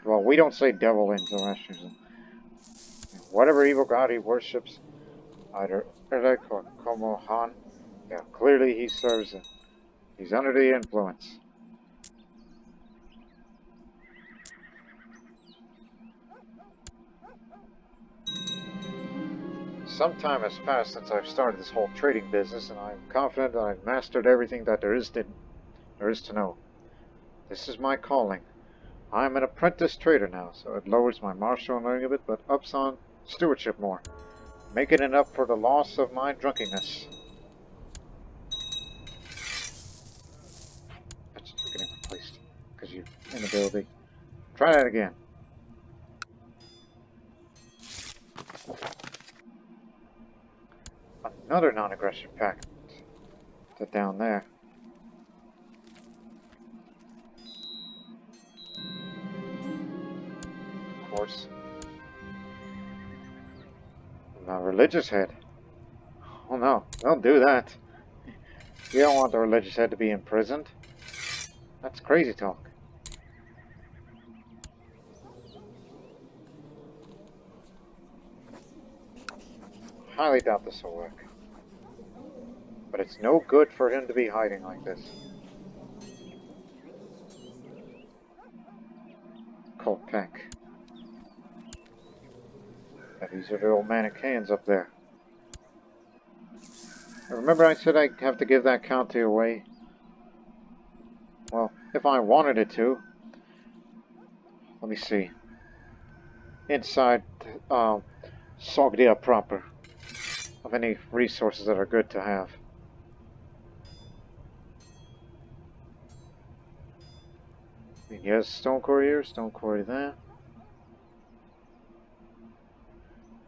Speaker 1: Well, we don't say devil in Zoroastrianism. Whatever evil god he worships, either Erlek or Komohan, yeah, clearly he serves him. He's under the influence. Some time has passed since I've started this whole trading business, and I'm confident that I've mastered everything that there is to know. This is my calling. I'm an apprentice trader now, so it lowers my martial learning a bit, but ups on stewardship more, making it up for the loss of my drunkenness. That's getting replaced because you're inability. Try that again. Another non-aggression pact. That down there. Of course. A religious head. Oh no, don't do that. You don't want the religious head to be imprisoned. That's crazy talk. Highly doubt this will work. But it's no good for him to be hiding like this. Cold pack. These are the old Manichaeans up there. Remember I said I'd have to give that county away? Well, if I wanted it to. Let me see. Inside Sogdia proper. Of any resources that are good to have. Yes, stone quarry here, stone quarry there.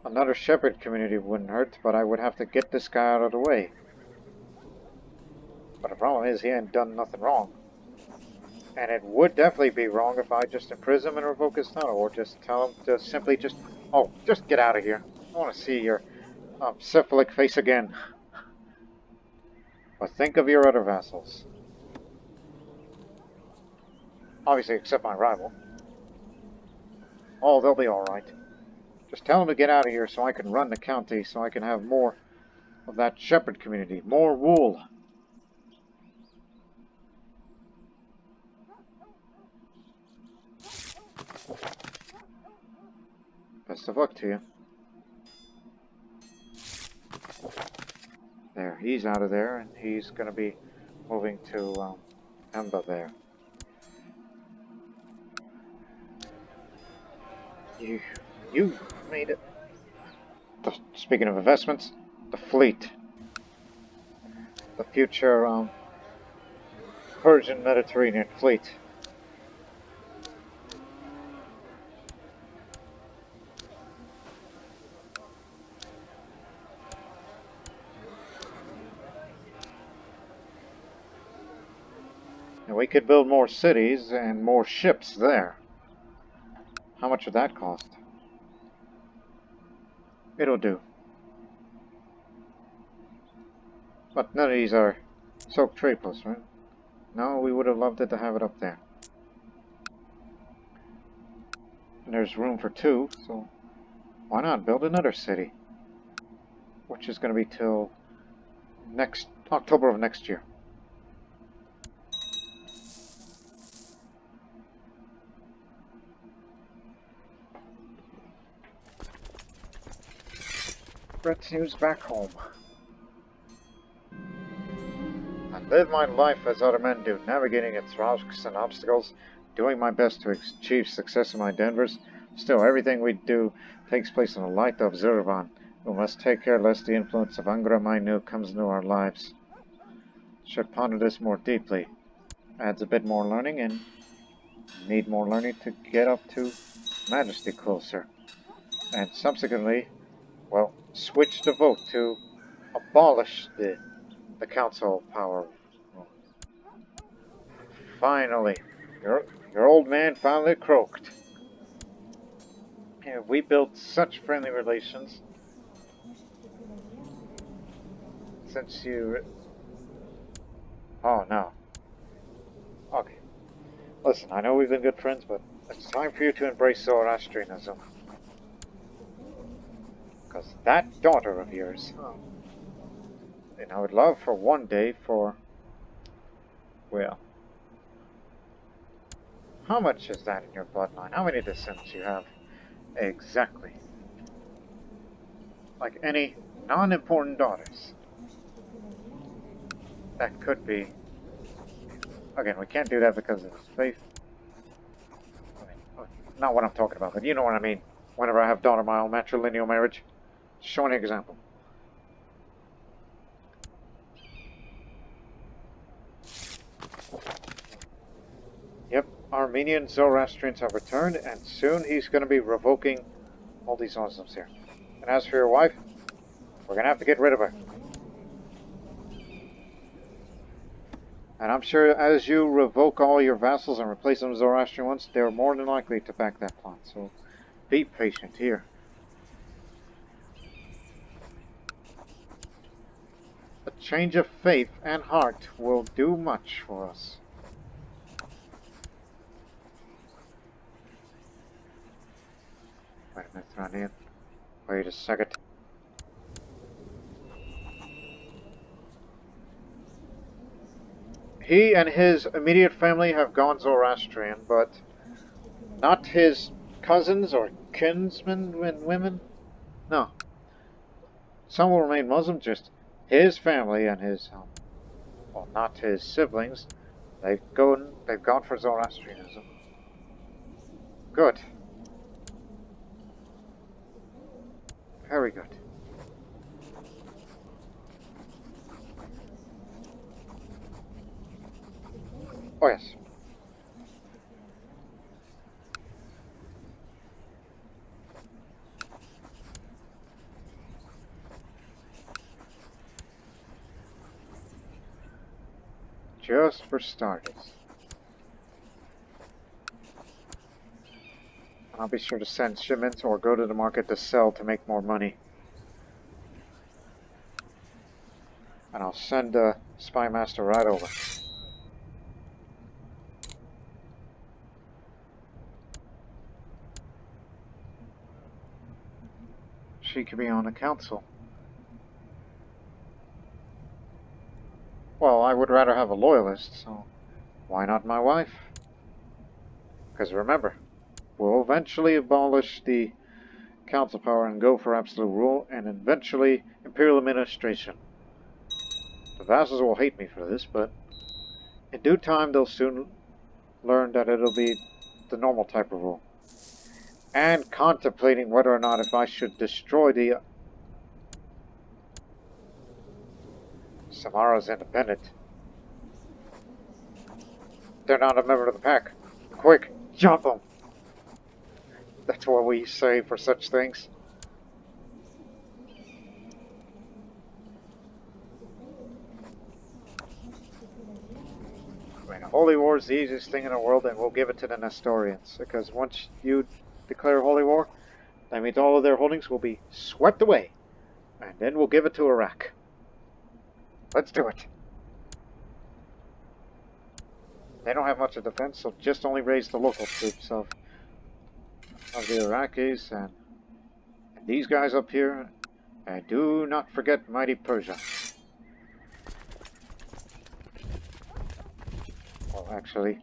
Speaker 1: Another shepherd community wouldn't hurt, but I would have to get this guy out of the way. But the problem is he ain't done nothing wrong. And it would definitely be wrong if I just imprison him and revoke his title, or just tell him to simply just, oh, just get out of here. I don't want to see your syphilic face again. But think of your other vassals. Obviously, except my rival. Oh, they'll be alright. Just tell them to get out of here so I can run the county, so I can have more of that shepherd community. More wool. Best of luck to you. There, he's out of there, and he's going to be moving to Emba there. You made it. Speaking of investments, the fleet. The future Persian Mediterranean fleet. And we could build more cities and more ships there. How much would that cost? It'll do. But none of these are soaked trade posts, right? No, we would have loved it to have it up there. And there's room for two, so why not build another city? Which is going to be till next October of next year. Brett's news back home. I live my life as other men do, navigating its rocks and obstacles, doing my best to achieve success in my endeavors. Still, everything we do takes place in the light of Zurvan. We must take care lest the influence of Angra Mainyu comes into our lives. Should ponder this more deeply. Adds a bit more learning, and need more learning to get up to Majesty closer. And subsequently, well, switch the vote to abolish the council power. Finally, your old man finally croaked. Yeah, we built such friendly relations since you... Oh, no. Okay. Listen, I know we've been good friends, but It's time for you to embrace Zoroastrianism. Because that daughter of yours, and I would love for one day for, well, how much is that in your bloodline? How many descendants you have? Exactly. Like any non-important daughters. That could be. Again, we can't do that because of his faith. I mean, not what I'm talking about, but you know what I mean. Whenever I have daughter-mile matrilineal marriage, show an example. Yep, Armenian Zoroastrians have returned, and soon he's going to be revoking all these awesomes here. And as for your wife, we're going to have to get rid of her. And I'm sure as you revoke all your vassals and replace them with Zoroastrian ones, they're more than likely to back that plan. So be patient here. A change of faith and heart will do much for us. Wait a minute, Ranian. Wait a second. He and his immediate family have gone Zoroastrian, but not his cousins or kinsmen and women. No. Some will remain Muslim, just his family and his, well, not his siblings. They've gone for Zoroastrianism. Good. Very good. Oh, yes. Just for starters. I'll be sure to send shipments or go to the market to sell to make more money. And I'll send a spy master right over. She could be on the council. Well, I would rather have a loyalist, so why not my wife? Because remember, we'll eventually abolish the council power and go for absolute rule, and eventually imperial administration. The vassals will hate me for this, but in due time they'll soon learn that it'll be the normal type of rule. And contemplating whether or not if I should destroy the Samara's independent. They're not a member of the pack. Quick, jump them! That's what we say for such things. I mean, Holy War is the easiest thing in the world, and we'll give it to the Nestorians. Because once you declare Holy War, that means all of their holdings will be swept away. And then we'll give it to Iraq. Let's do it. They don't have much of defense, so just only raise the local troops of the Iraqis and these guys up here. And do not forget mighty Persia. Well, actually,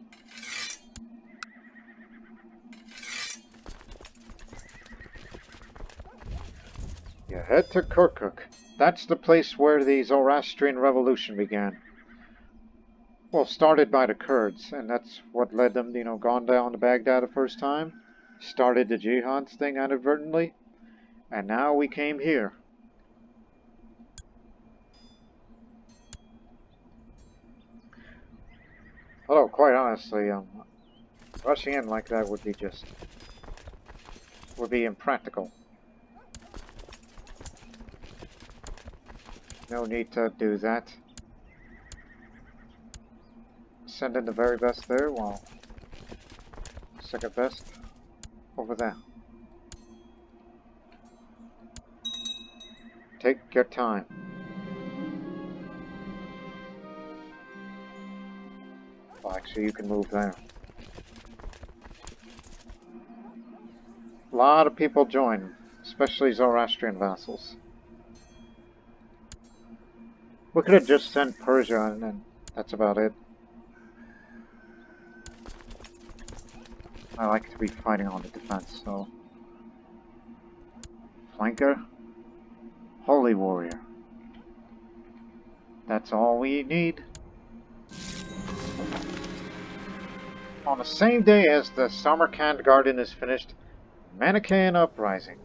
Speaker 1: you head to Kirkuk. That's the place where the Zoroastrian Revolution began. Well, started by the Kurds, and that's what led them, gone down to Baghdad the first time. Started the jihad thing inadvertently, and now we came here. Although, quite honestly, rushing in like that would be impractical. No need to do that. Send in the very best there, while second best over there. Take your time. Well, actually, you can move there. A lot of people join, especially Zoroastrian vassals. We could have just sent Persia and then that's about it. I like to be fighting on the defense, so... Flanker. Holy Warrior. That's all we need. On the same day as the Samarkand Garden is finished, Manichaean Uprising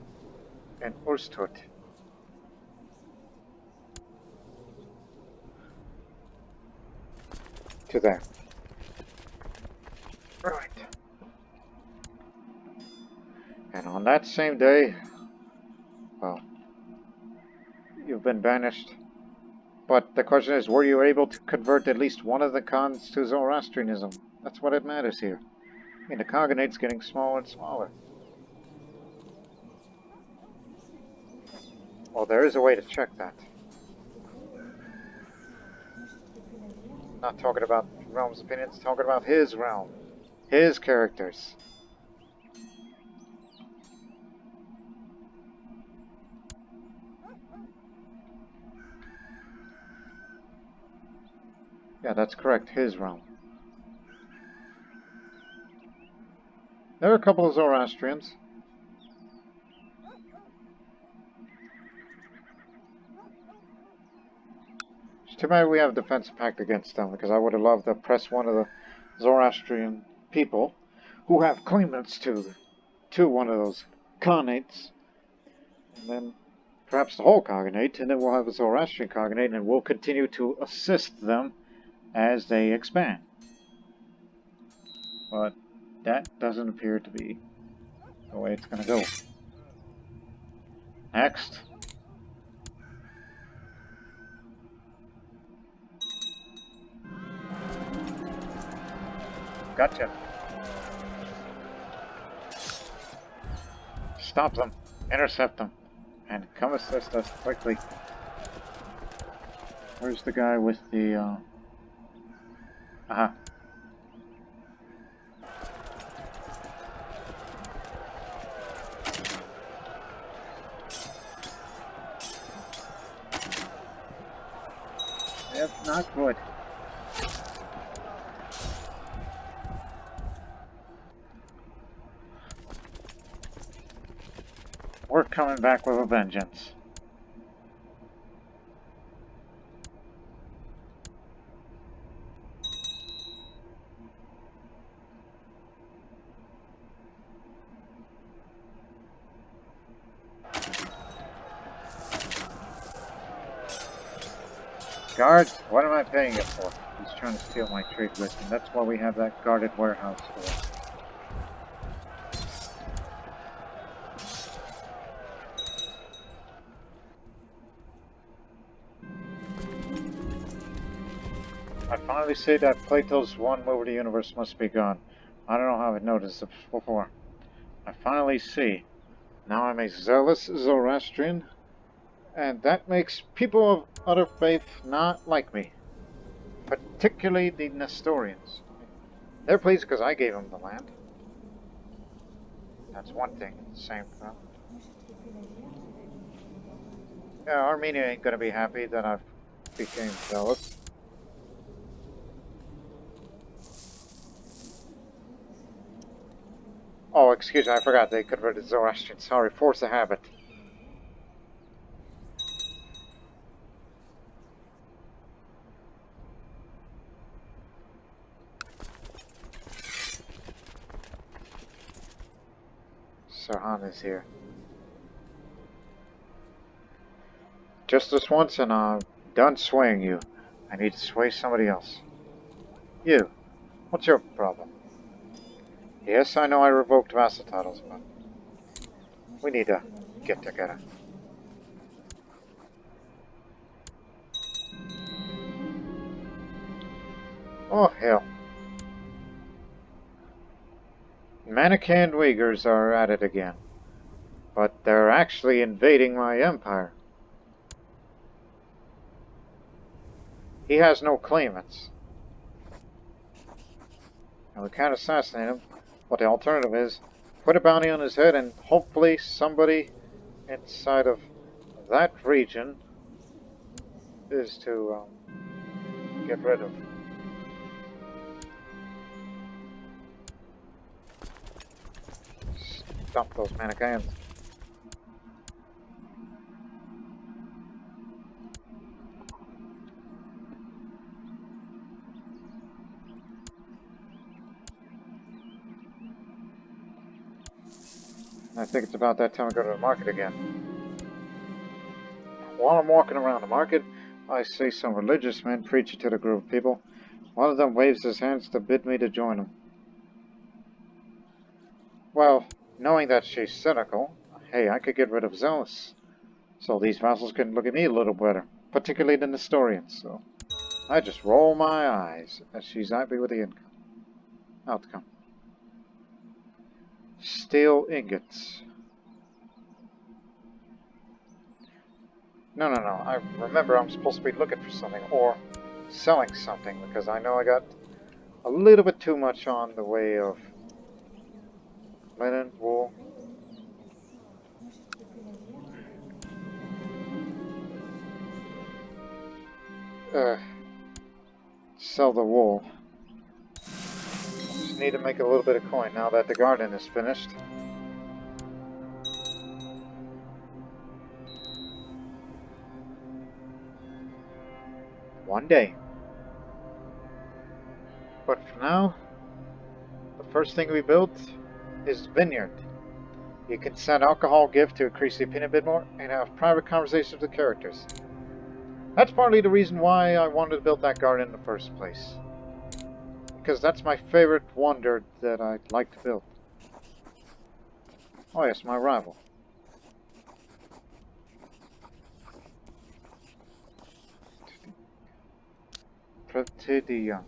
Speaker 1: in Urstut. To there. Right. And on that same day, well, you've been banished. But the question is, were you able to convert at least one of the Khans to Zoroastrianism? That's what it matters here. I mean, the Khaganate's getting smaller and smaller. Well, there is a way to check that. Not talking about Realm's opinions, talking about his realm. His characters. Yeah, that's correct. His realm. There are a couple of Zoroastrians. It's too bad we have a defense pact against them, because I would have loved to press one of the Zoroastrian people who have claimants to one of those Khanates. And then perhaps the whole Khaganate, and then we'll have a Zoroastrian Khaganate, and we'll continue to assist them as they expand. But that doesn't appear to be the way it's going to go. Next. Gotcha. Stop them. Intercept them. And come assist us quickly. Where's the guy with the, Aha. Yep, not good. We're coming back with a vengeance. Guards, what am I paying it for? He's trying to steal my trade list, and that's why we have that guarded warehouse for. I finally see that Plato's one move of the universe must be gone. I don't know how I noticed it before. I finally see. Now I'm a zealous Zoroastrian, and that makes people of other faith not like me. Particularly the Nestorians. They're pleased because I gave them the land. That's one thing. Same thing. Yeah, Armenia ain't gonna be happy that I've became zealous. Oh, excuse me, I forgot they converted Zoroastrian. Sorry, force of habit. Sarhan is here. Just this once and I'm done swaying you. I need to sway somebody else. You. What's your problem? Yes, I know I revoked vassal titles, but we need to get together. Oh, hell. Manichaean Uyghurs are at it again. But they're actually invading my empire. He has no claimants. And we can't assassinate him. But the alternative is put a bounty on his head, and hopefully somebody inside of that region is to get rid of. Stop those mannequins. I think it's about that time to go to the market again. While I'm walking around the market, I see some religious men preaching to the group of people. One of them waves his hands to bid me to join him. Well, knowing that she's cynical, hey, I could get rid of Zealous, so these vassals can look at me a little better, particularly the Nestorians, so I just roll my eyes as she's happy with the outcome. Steel ingots. No. I remember I'm supposed to be looking for something, or selling something, because I know I got a little bit too much on the way of linen, wool. Sell the wool. Just need to make a little bit of coin now that the garden is finished. One day. But for now, the first thing we built is vineyard. You can send alcohol gift to increase the opinion a bit more, and have private conversations with characters. That's partly the reason why I wanted to build that garden in the first place. Because that's my favorite wonder that I'd like to build. Oh yes, my rival. Pretty young.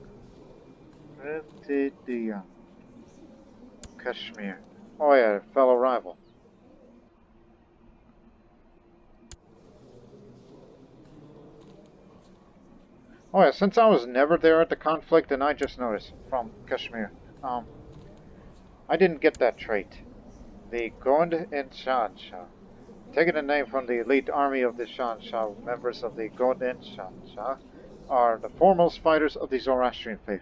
Speaker 1: Kashmir. Oh yeah, fellow rival. Oh yeah, since I was never there at the conflict, and I just noticed from Kashmir, I didn't get that trait. The Gond in Shahanshah. Taking the name from the elite army of the Shahanshah, members of the Gond in Shahanshah are the foremost fighters of the Zoroastrian faith.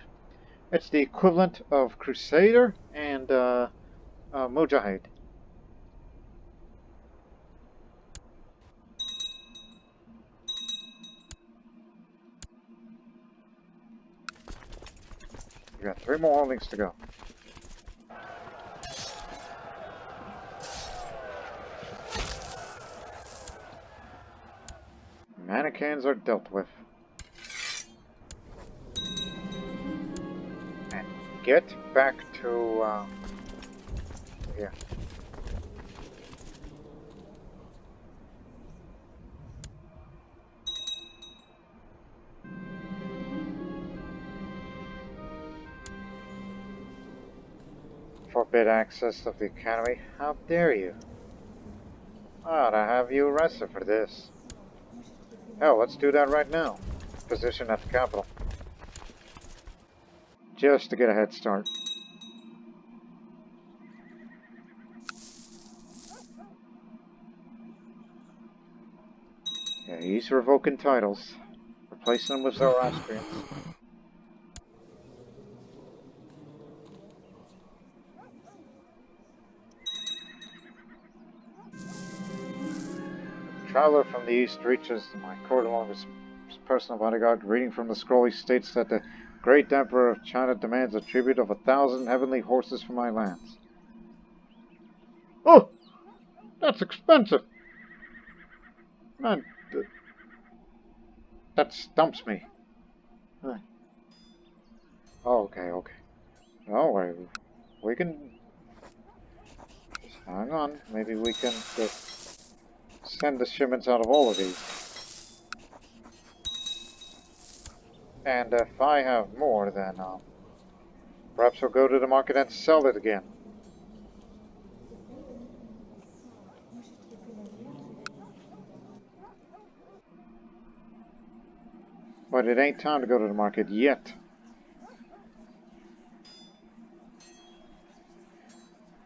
Speaker 1: It's the equivalent of Crusader and Mujahid. You got 3 more holdings to go. Mannequins are dealt with. And get back to, yeah. Forbid access of the academy. How dare you? I ought to have you arrested for this. Hell, let's do that right now. Position at the capital. Just to get a head start. Yeah, he's revoking titles. Replacing them with Zoroastrians. Traveler from the east reaches my court along with his personal bodyguard. Reading from the scroll, he states that the great emperor of China demands a tribute of 1,000 heavenly horses for my lands. Oh! That's expensive! Man, that stumps me. Oh, okay. Don't worry. We can... Just hang on. Maybe we can just send the shipments out of all of these. And if I have more, then perhaps we'll go to the market and sell it again. But it ain't time to go to the market yet.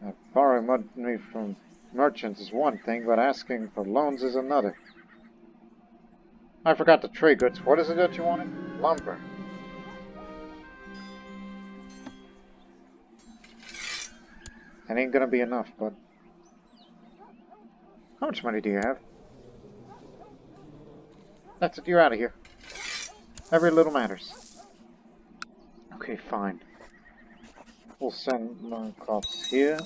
Speaker 1: I'm borrowing money from merchants is one thing, but asking for loans is another. I forgot to trade goods. What is it that you wanted? Lumber. That ain't gonna be enough, but... How much money do you have? That's it, you're out of here. Every little matters. Okay, fine. We'll send my crops here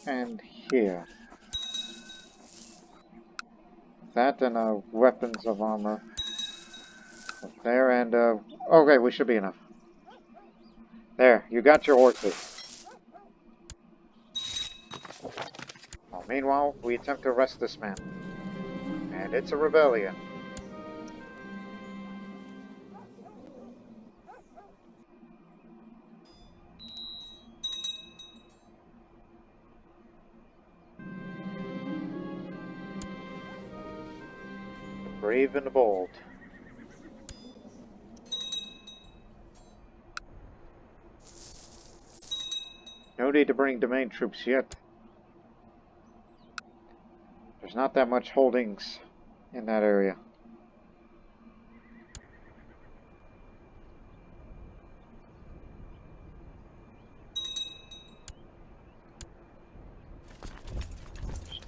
Speaker 1: and here. That and weapons of armor up there, and okay, we should be enough. There, you got your horses. Well, meanwhile, we attempt to arrest this man. And it's a rebellion. The brave and the bold. No need to bring domain troops yet. There's not that much holdings in that area.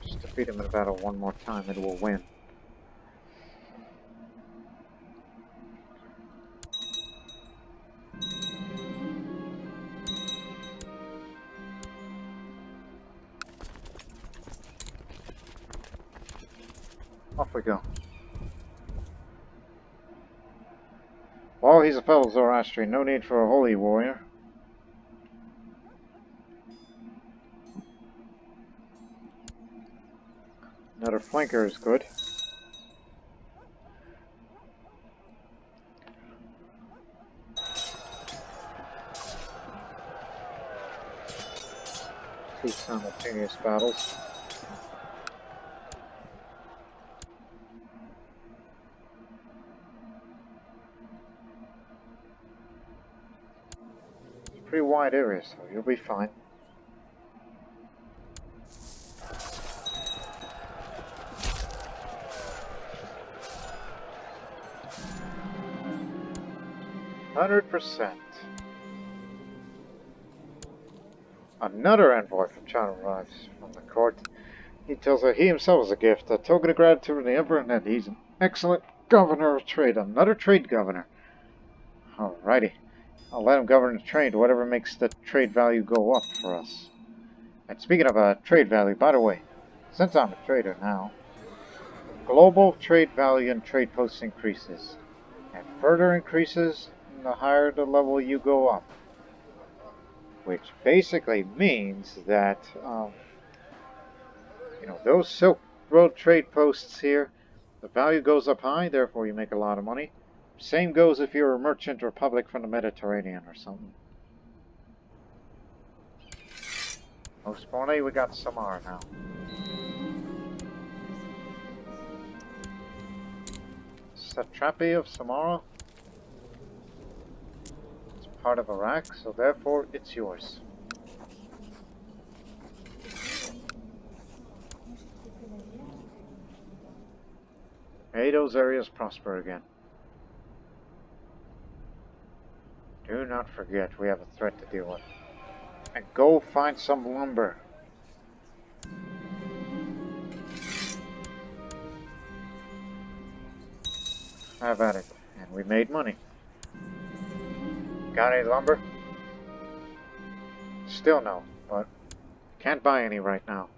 Speaker 1: Just defeat him in battle one more time and we'll win. Off we go. Well, he's a fellow Zoroastrian. No need for a holy warrior. Another flanker is good. Two simultaneous battles. Pretty wide area, so you'll be fine. %. Another envoy from China arrives from the court. He tells her he himself is a gift, a token of gratitude to the emperor, and that he's an excellent governor of trade. Another trade governor. Alrighty. I'll let him govern the trade, whatever makes the trade value go up for us. And speaking of trade value, by the way, since I'm a trader now, global trade value and trade posts increases. And further increases the higher the level you go up. Which basically means that, those Silk Road trade posts here, the value goes up high, therefore you make a lot of money. Same goes if you're a merchant republic from the Mediterranean or something. Most importantly, we got Samar now. Satrapy of Samara. It's part of Iraq, so therefore it's yours. May those areas prosper again. Do not forget we have a threat to deal with. And go find some lumber. Have at it. And we made money. Got any lumber? Still no, but can't buy any right now.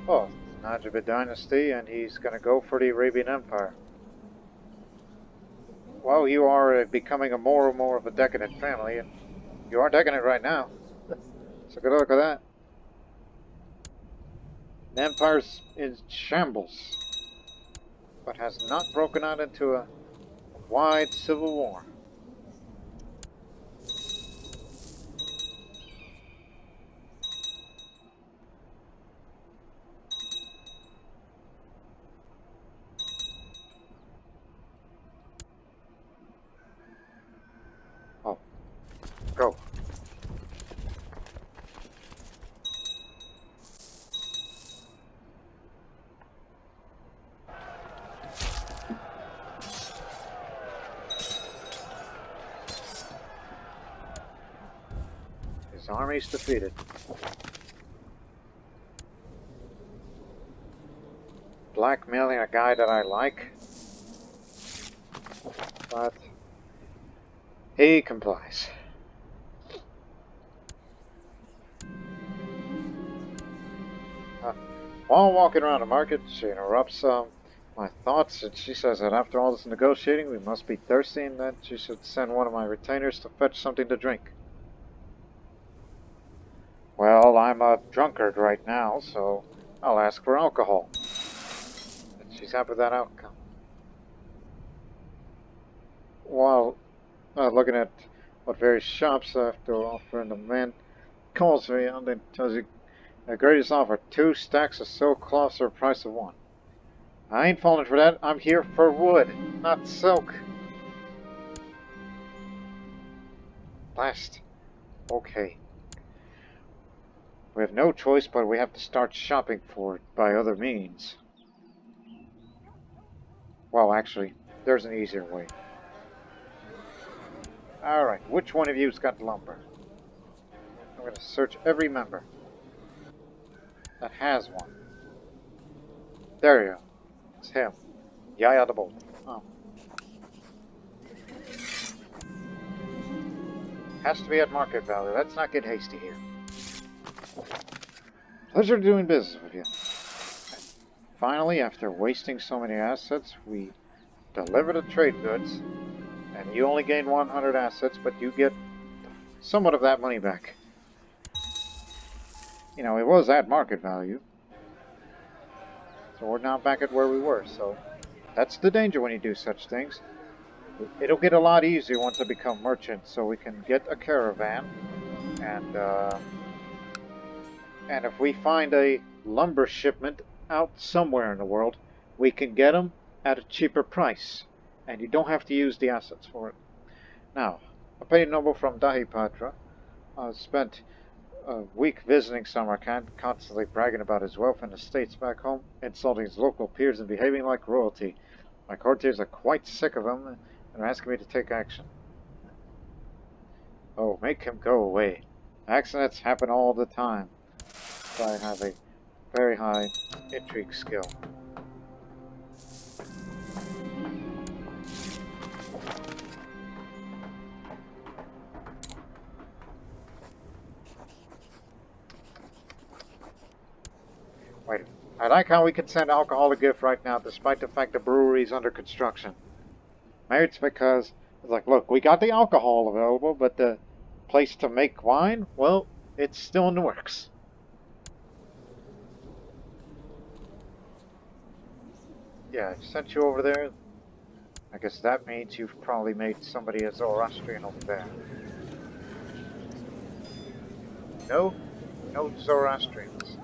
Speaker 1: Oh, Najibid dynasty, and he's going to go for the Arabian Empire. Well, you are becoming more and more of a decadent family, and you are decadent right now. So good luck with that. The empire's in shambles, but has not broken out into a wide civil war. army's defeated. Blackmailing a guy that I like. But he complies. While walking around the market, she interrupts my thoughts, and she says that after all this negotiating, we must be thirsty, and that she should send one of my retainers to fetch something to drink. Well, I'm a drunkard right now, so I'll ask for alcohol. And she's happy with that outcome. While looking at what various shops have to offer, and the man calls me and then tells you the greatest offer, 2 stacks of silk cloths for the price of 1. I ain't falling for that. I'm here for wood, not silk. Last. Okay. We have no choice, but we have to start shopping for it by other means. Well, actually, there's an easier way. Alright, which one of you's got lumber? I'm going to search every member that has one. There you go. It's him. Yaya the Bold. Oh. Has to be at market value. Let's not get hasty here. Pleasure doing business with you. Finally, after wasting so many assets, we deliver the trade goods, and you only gain 100 assets, but you get somewhat of that money back. You know, it was at market value. So we're now back at where we were, so that's the danger when you do such things. It'll get a lot easier once I become merchant, so we can get a caravan, and if we find a lumber shipment out somewhere in the world, we can get them at a cheaper price, and you don't have to use the assets for it. Now, a petty noble from Dahipatra spent a week visiting Samarkand, constantly bragging about his wealth and estates back home, insulting his local peers and behaving like royalty. My courtiers are quite sick of him and are asking me to take action. Oh, make him go away. Accidents happen all the time. So I have a very high intrigue skill. Wait a minute. I like how we can send alcohol a gift right now, despite the fact the brewery is under construction. Maybe it's because it's like, look, we got the alcohol available, but the place to make wine, well, it's still in the works. Yeah, I sent you over there. I guess that means you've probably made somebody a Zoroastrian over there. No? No Zoroastrians.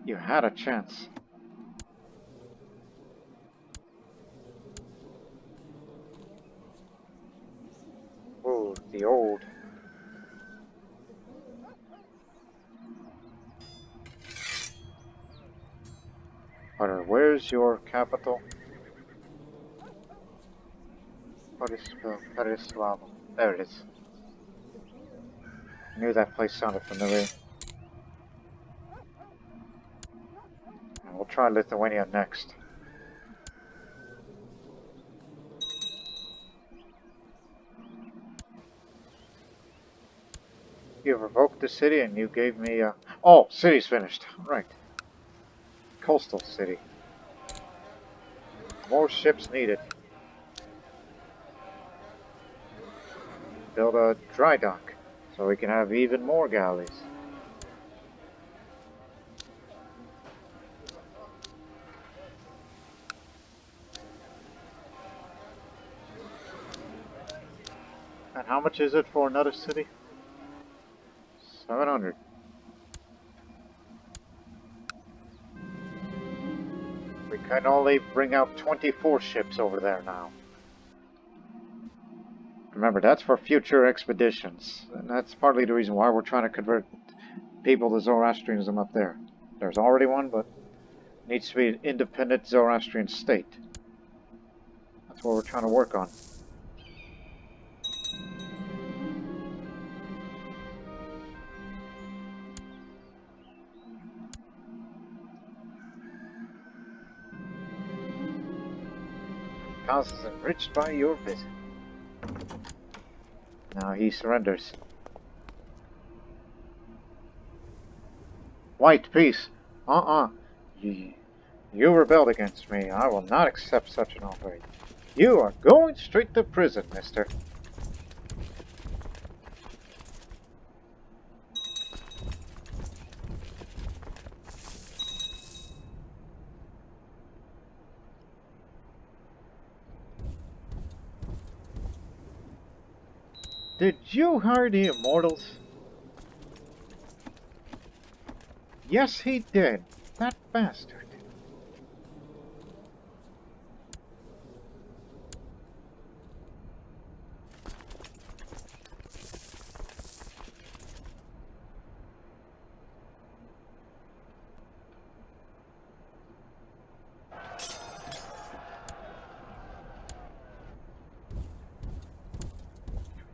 Speaker 1: You had a chance. Oh, the old. Where's your capital? Persislava. There it is. I knew that place sounded familiar. And we'll try Lithuania next. You revoked the city and you gave me a... Oh, city's finished. Right. Coastal city. More ships needed. Build a dry dock so we can have even more galleys. And how much is it for another city? 700. We can only bring out 24 ships over there now. Remember, that's for future expeditions. And that's partly the reason why we're trying to convert people to Zoroastrianism up there. There's already one, but it needs to be an independent Zoroastrian state. That's what we're trying to work on. house is enriched by your visit. Now he surrenders. White, peace. You rebelled against me. I will not accept such an offer. You are going straight to prison, mister. Did you hire the Immortals? Yes, he did. That bastard.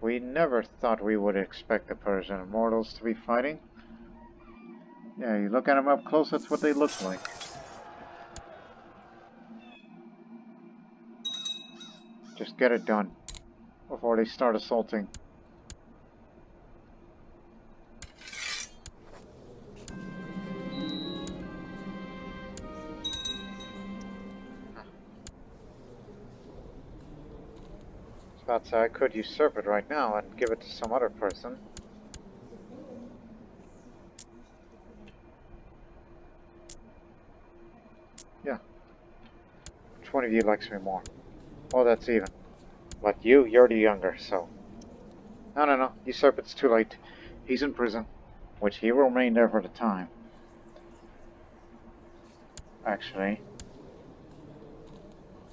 Speaker 1: We never thought we would expect the Persian Immortals to be fighting. Yeah, you look at them up close, that's what they look like. Just get it done before they start assaulting. I was about to say I could usurp it right now and give it to some other person. Yeah. Which one of you likes me more? Well, that's even. But you're the younger, so... No. Usurp it's too late. He's in prison, which he will remain there for the time. Actually,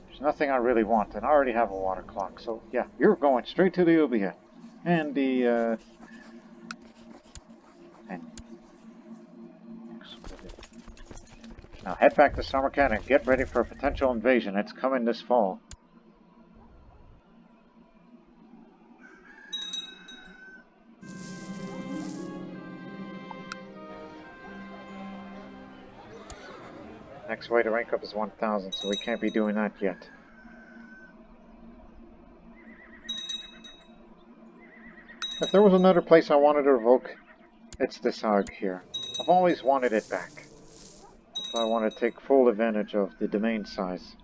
Speaker 1: there's nothing I really want, and I already have a water clock, so yeah, you're going straight to the Ubia. And the, Now head back to Samarkand and get ready for a potential invasion. It's coming this fall. Next way to rank up is 1000, so we can't be doing that yet. If there was another place I wanted to revoke, it's this Hague here. I've always wanted it back. If I want to take full advantage of the domain size.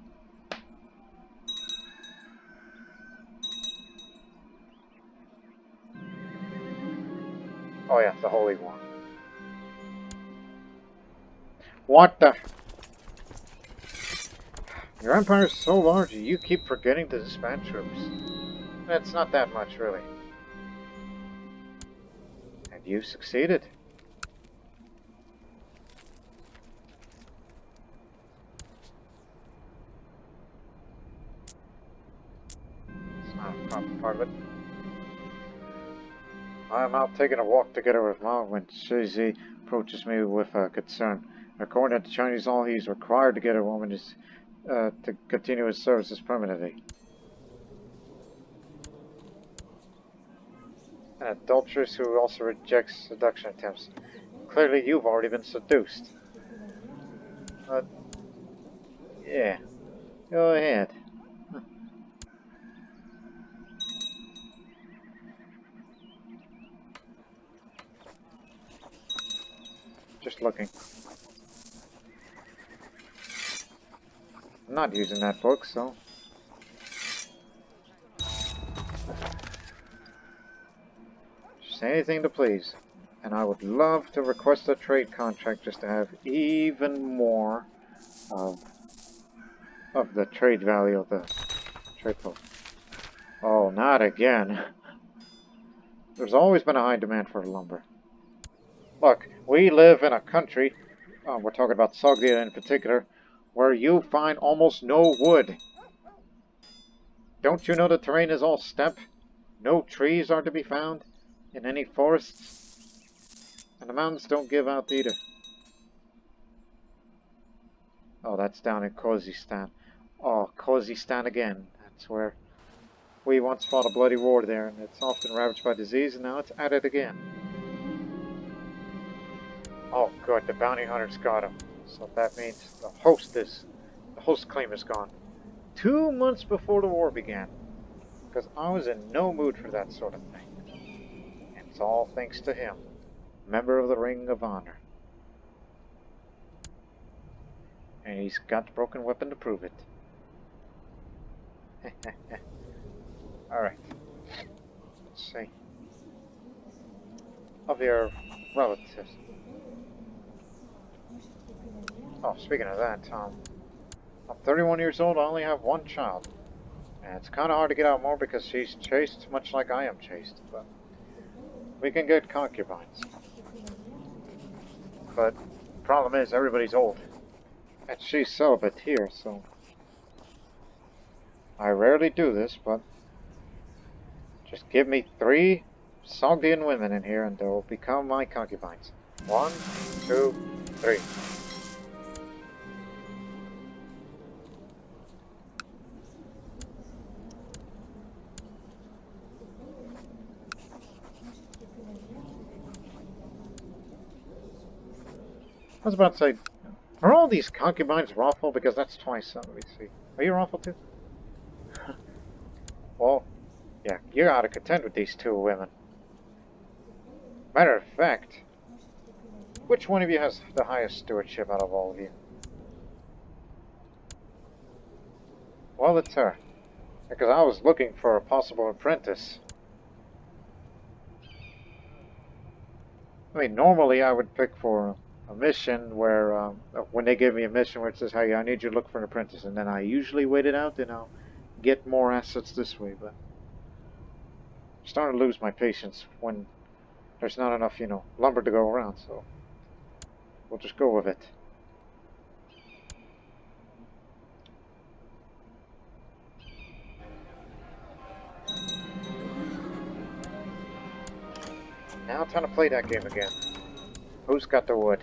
Speaker 1: Oh yeah, the Holy War. What the... Your empire is so large, you keep forgetting to disband troops. It's not that much, really. And you succeeded. It's not a proper part of it. I'm out taking a walk together with Mom when Shizi approaches me with concern. According to the Chinese law, he's required to get a woman to continue his services permanently. An adulteress who also rejects seduction attempts. Clearly you've already been seduced. Yeah. Go ahead. Just looking. I'm not using that book, so... Just anything to please. And I would love to request a trade contract just to have even more of the trade value of the trade book. Oh, not again. There's always been a high demand for lumber. Look, we live in a country, we're talking about Sogdian in particular, where you find almost no wood. Don't you know the terrain is all steppe? No trees are to be found in any forests. And the mountains don't give out either. Oh, that's down in Khuzestan. Oh, Khuzestan again. That's where we once fought a bloody war there, and it's often ravaged by disease, and now it's at it again. Oh, good, the bounty hunters got him. So that means the host claim is gone. 2 months before the war began. Because I was in no mood for that sort of thing. And it's all thanks to him, member of the Ring of Honor. And he's got the broken weapon to prove it. Alright. Let's see. Of your relatives. Oh, speaking of that, I'm 31 years old, I only have one child. And it's kind of hard to get out more because she's chaste, much like I am chaste. But we can get concubines. But the problem is, everybody's old. And she's celibate here, so... I rarely do this, but... Just give me 3 Sogdian women in here and they'll become my concubines. 1, 2, 3. I was about to say, are all these concubines lawful? Because that's twice. Let me see. Are you lawful too? Well, yeah, you're out of content with these 2 women. Matter of fact, which one of you has the highest stewardship out of all of you? Well, it's her. Because I was looking for a possible apprentice. I mean, normally I would pick for a mission where, when they give me a mission where it says, hey, I need you to look for an apprentice, and then I usually wait it out, and I'll get more assets this way, but I'm starting to lose my patience when there's not enough, lumber to go around, so we'll just go with it. Now time to play that game again. Who's got the wood?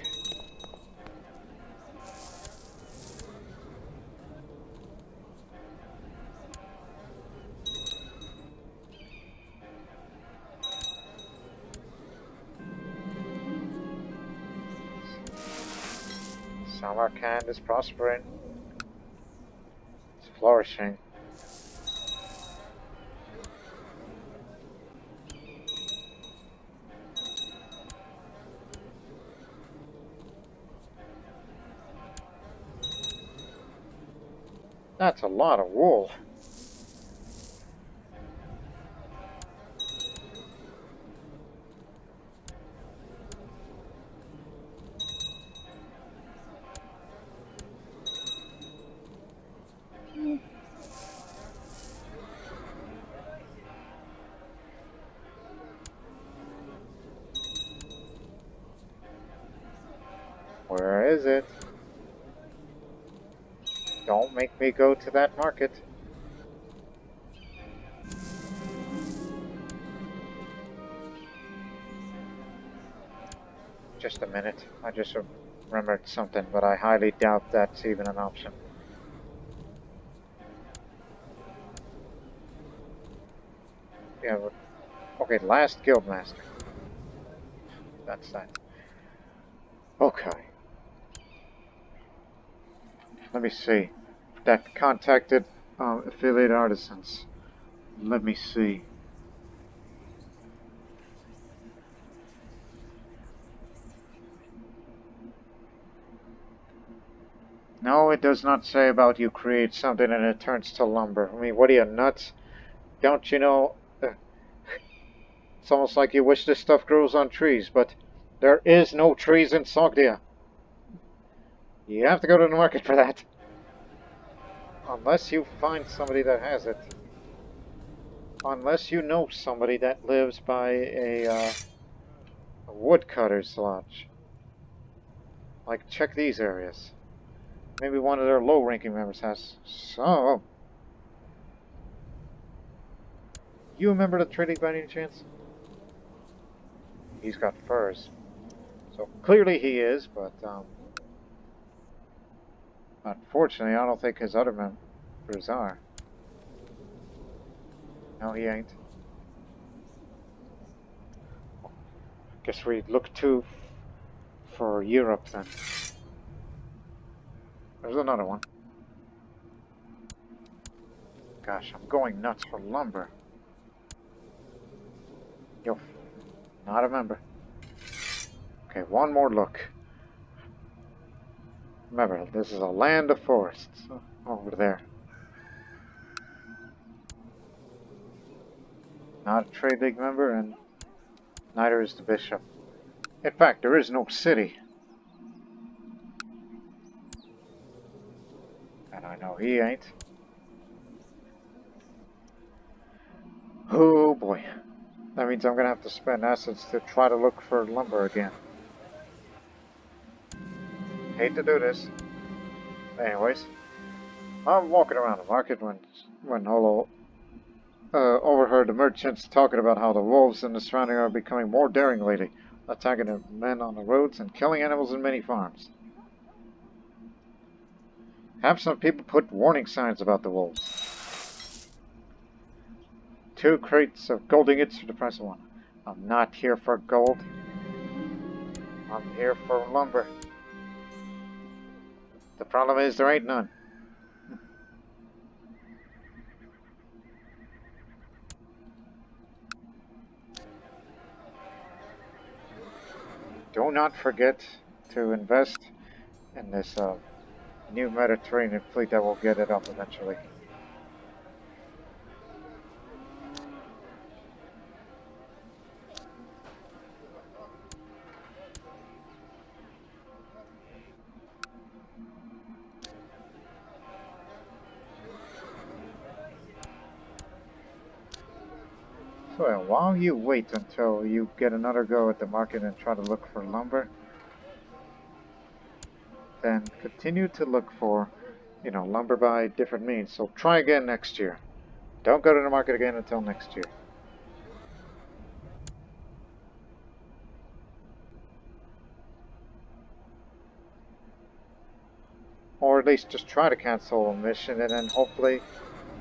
Speaker 1: Samarkand is prospering. It's flourishing. That's a lot of wool. Where is it? Don't make me go to that market. Just a minute. I just remembered something, but I highly doubt that's even an option. Yeah, but, okay, last guildmaster. That's that. Okay. Let me see. That contacted affiliate artisans. Let me see. No, it does not say about you create something and it turns to lumber. I mean, what are you, nuts? Don't you know? It's almost like you wish this stuff grows on trees, but there is no trees in Sogdia. You have to go to the market for that. Unless you find somebody that has it. Unless you know somebody that lives by a woodcutter's lodge. Like, check these areas. Maybe one of their low-ranking members has. So, you remember the treaty by any chance? He's got furs. So clearly he is, but unfortunately I don't think his other members are. No, he ain't. Guess we look to for Europe then. There's another one. Gosh, I'm going nuts for lumber. Yo, not a member. Okay, one more look. Remember, this is a land of forests over there. Not a trade league member, and neither is the bishop. In fact, there is no city. And I know he ain't. Oh boy. That means I'm gonna have to spend assets to try to look for lumber again. Hate to do this. Anyways, I'm walking around the market when Holo overheard the merchants talking about how the wolves in the surrounding are becoming more daring lately, attacking the men on the roads and killing animals in many farms. Have some people put warning signs about the wolves. 2 crates of gold ingots for the price of 1. I'm not here for gold. I'm here for lumber. The problem is there ain't none. Do not forget to invest in this new Mediterranean fleet that will get it up eventually. So while you wait until you get another go at the market and try to look for lumber, then continue to look for, lumber by different means. So try again next year. Don't go to the market again until next year. Or at least just try to cancel a mission and then hopefully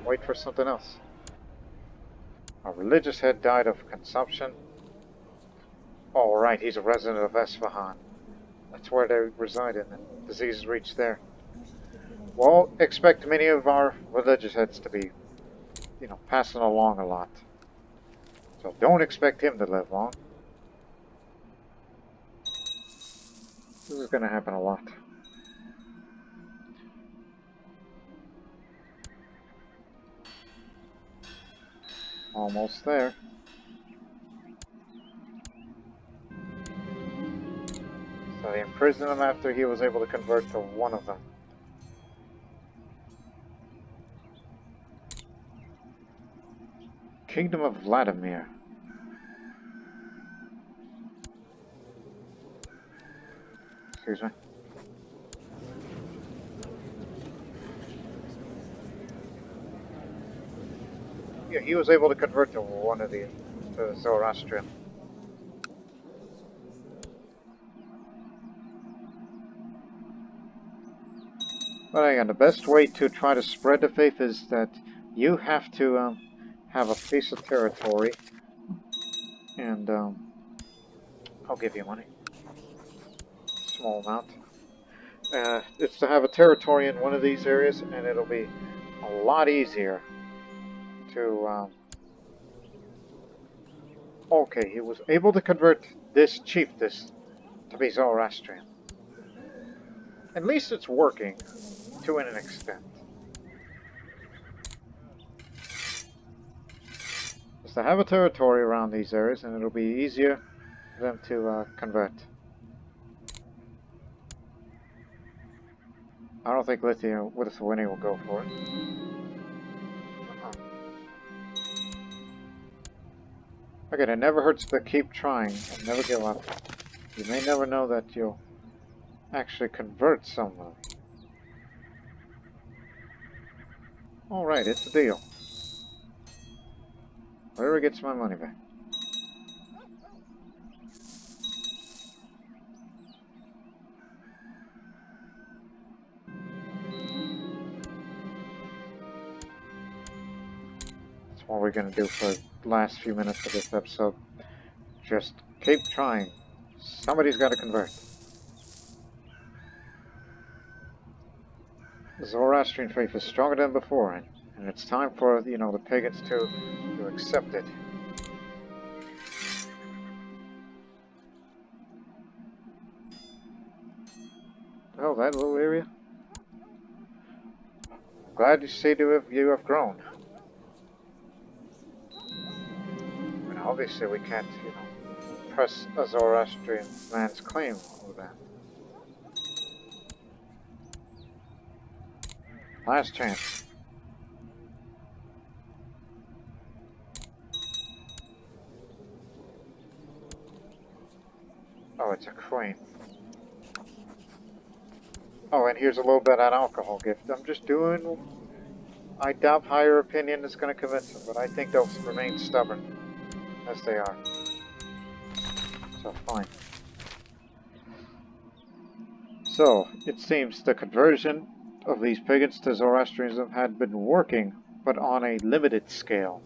Speaker 1: wait for something else. A religious head died of consumption. Oh, right, he's a resident of Esfahan. That's where they reside and the disease reached there. Well, expect many of our religious heads to be, passing along a lot. So don't expect him to live long. This is going to happen a lot. Almost there. So they imprisoned him after he was able to convert to one of them. Kingdom of Vladimir. Excuse me. Yeah, he was able to convert to one of the Zoroastrian. But again, the best way to try to spread the faith is that you have to have a piece of territory, and I'll give you money. Small amount. It's to have a territory in one of these areas, and it'll be a lot easier to... Okay, he was able to convert this chiefess to be Zoroastrian. At least it's working, to an extent. Just to have a territory around these areas, and it'll be easier for them to convert. I don't think Lithuania will go for it. Again, it never hurts to keep trying and never give up. You may never know that you'll actually convert someone. Alright, it's a deal. Whoever gets my money back. That's what we're gonna do for the last few minutes of this episode. Just keep trying. Somebody's gotta convert. The Zoroastrian faith is stronger than before, and And it's time for, the pagans to accept it. Oh, that little area? Glad to see you have grown. And obviously we can't, press a Zoroastrian man's claim over that. Last chance. Oh, it's a queen. Oh, and here's a little bit of that alcohol gift. I'm just doing... I doubt higher opinion is going to convince them, but I think they'll remain stubborn, as they are. So, fine. So, it seems the conversion of these pagans to Zoroastrianism had been working, but on a limited scale.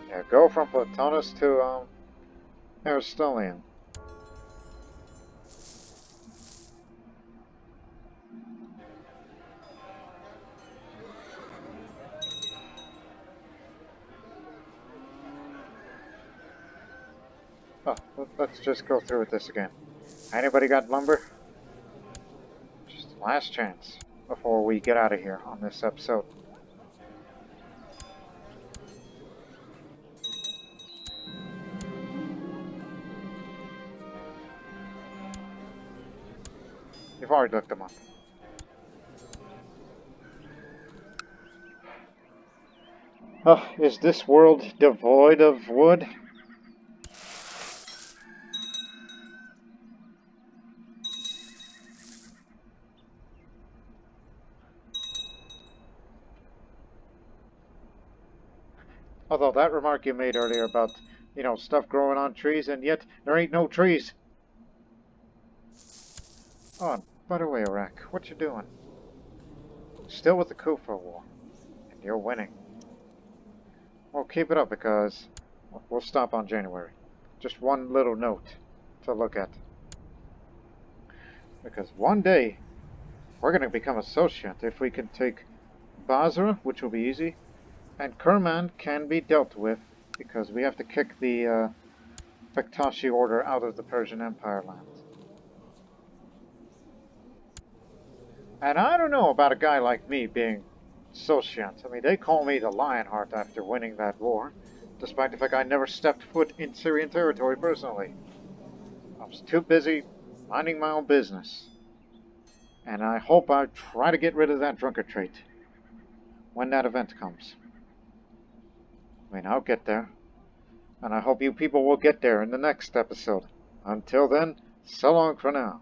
Speaker 1: Yeah, go from Plotinus to Aristotelian. Oh, let's just go through with this again. Anybody got lumber? Just last chance before we get out of here on this episode. You've already looked them up. Oh, is this world devoid of wood? Although that remark you made earlier about, stuff growing on trees, and yet there ain't no trees. Oh, by the way, Iraq, what you doing? Still with the Kufa War, and you're winning. Well, keep it up because we'll stop on January. Just one little note to look at. Because one day, we're going to become associate if we can take Basra, which will be easy, and Kerman can be dealt with because we have to kick the Bektashi order out of the Persian Empire lands. And I don't know about a guy like me being Sociant. I mean, they call me the Lionheart after winning that war, despite the fact I never stepped foot in Syrian territory personally. I was too busy minding my own business. And I hope I try to get rid of that drunkard trait when that event comes. I mean, I'll get there. And I hope you people will get there in the next episode. Until then, so long for now.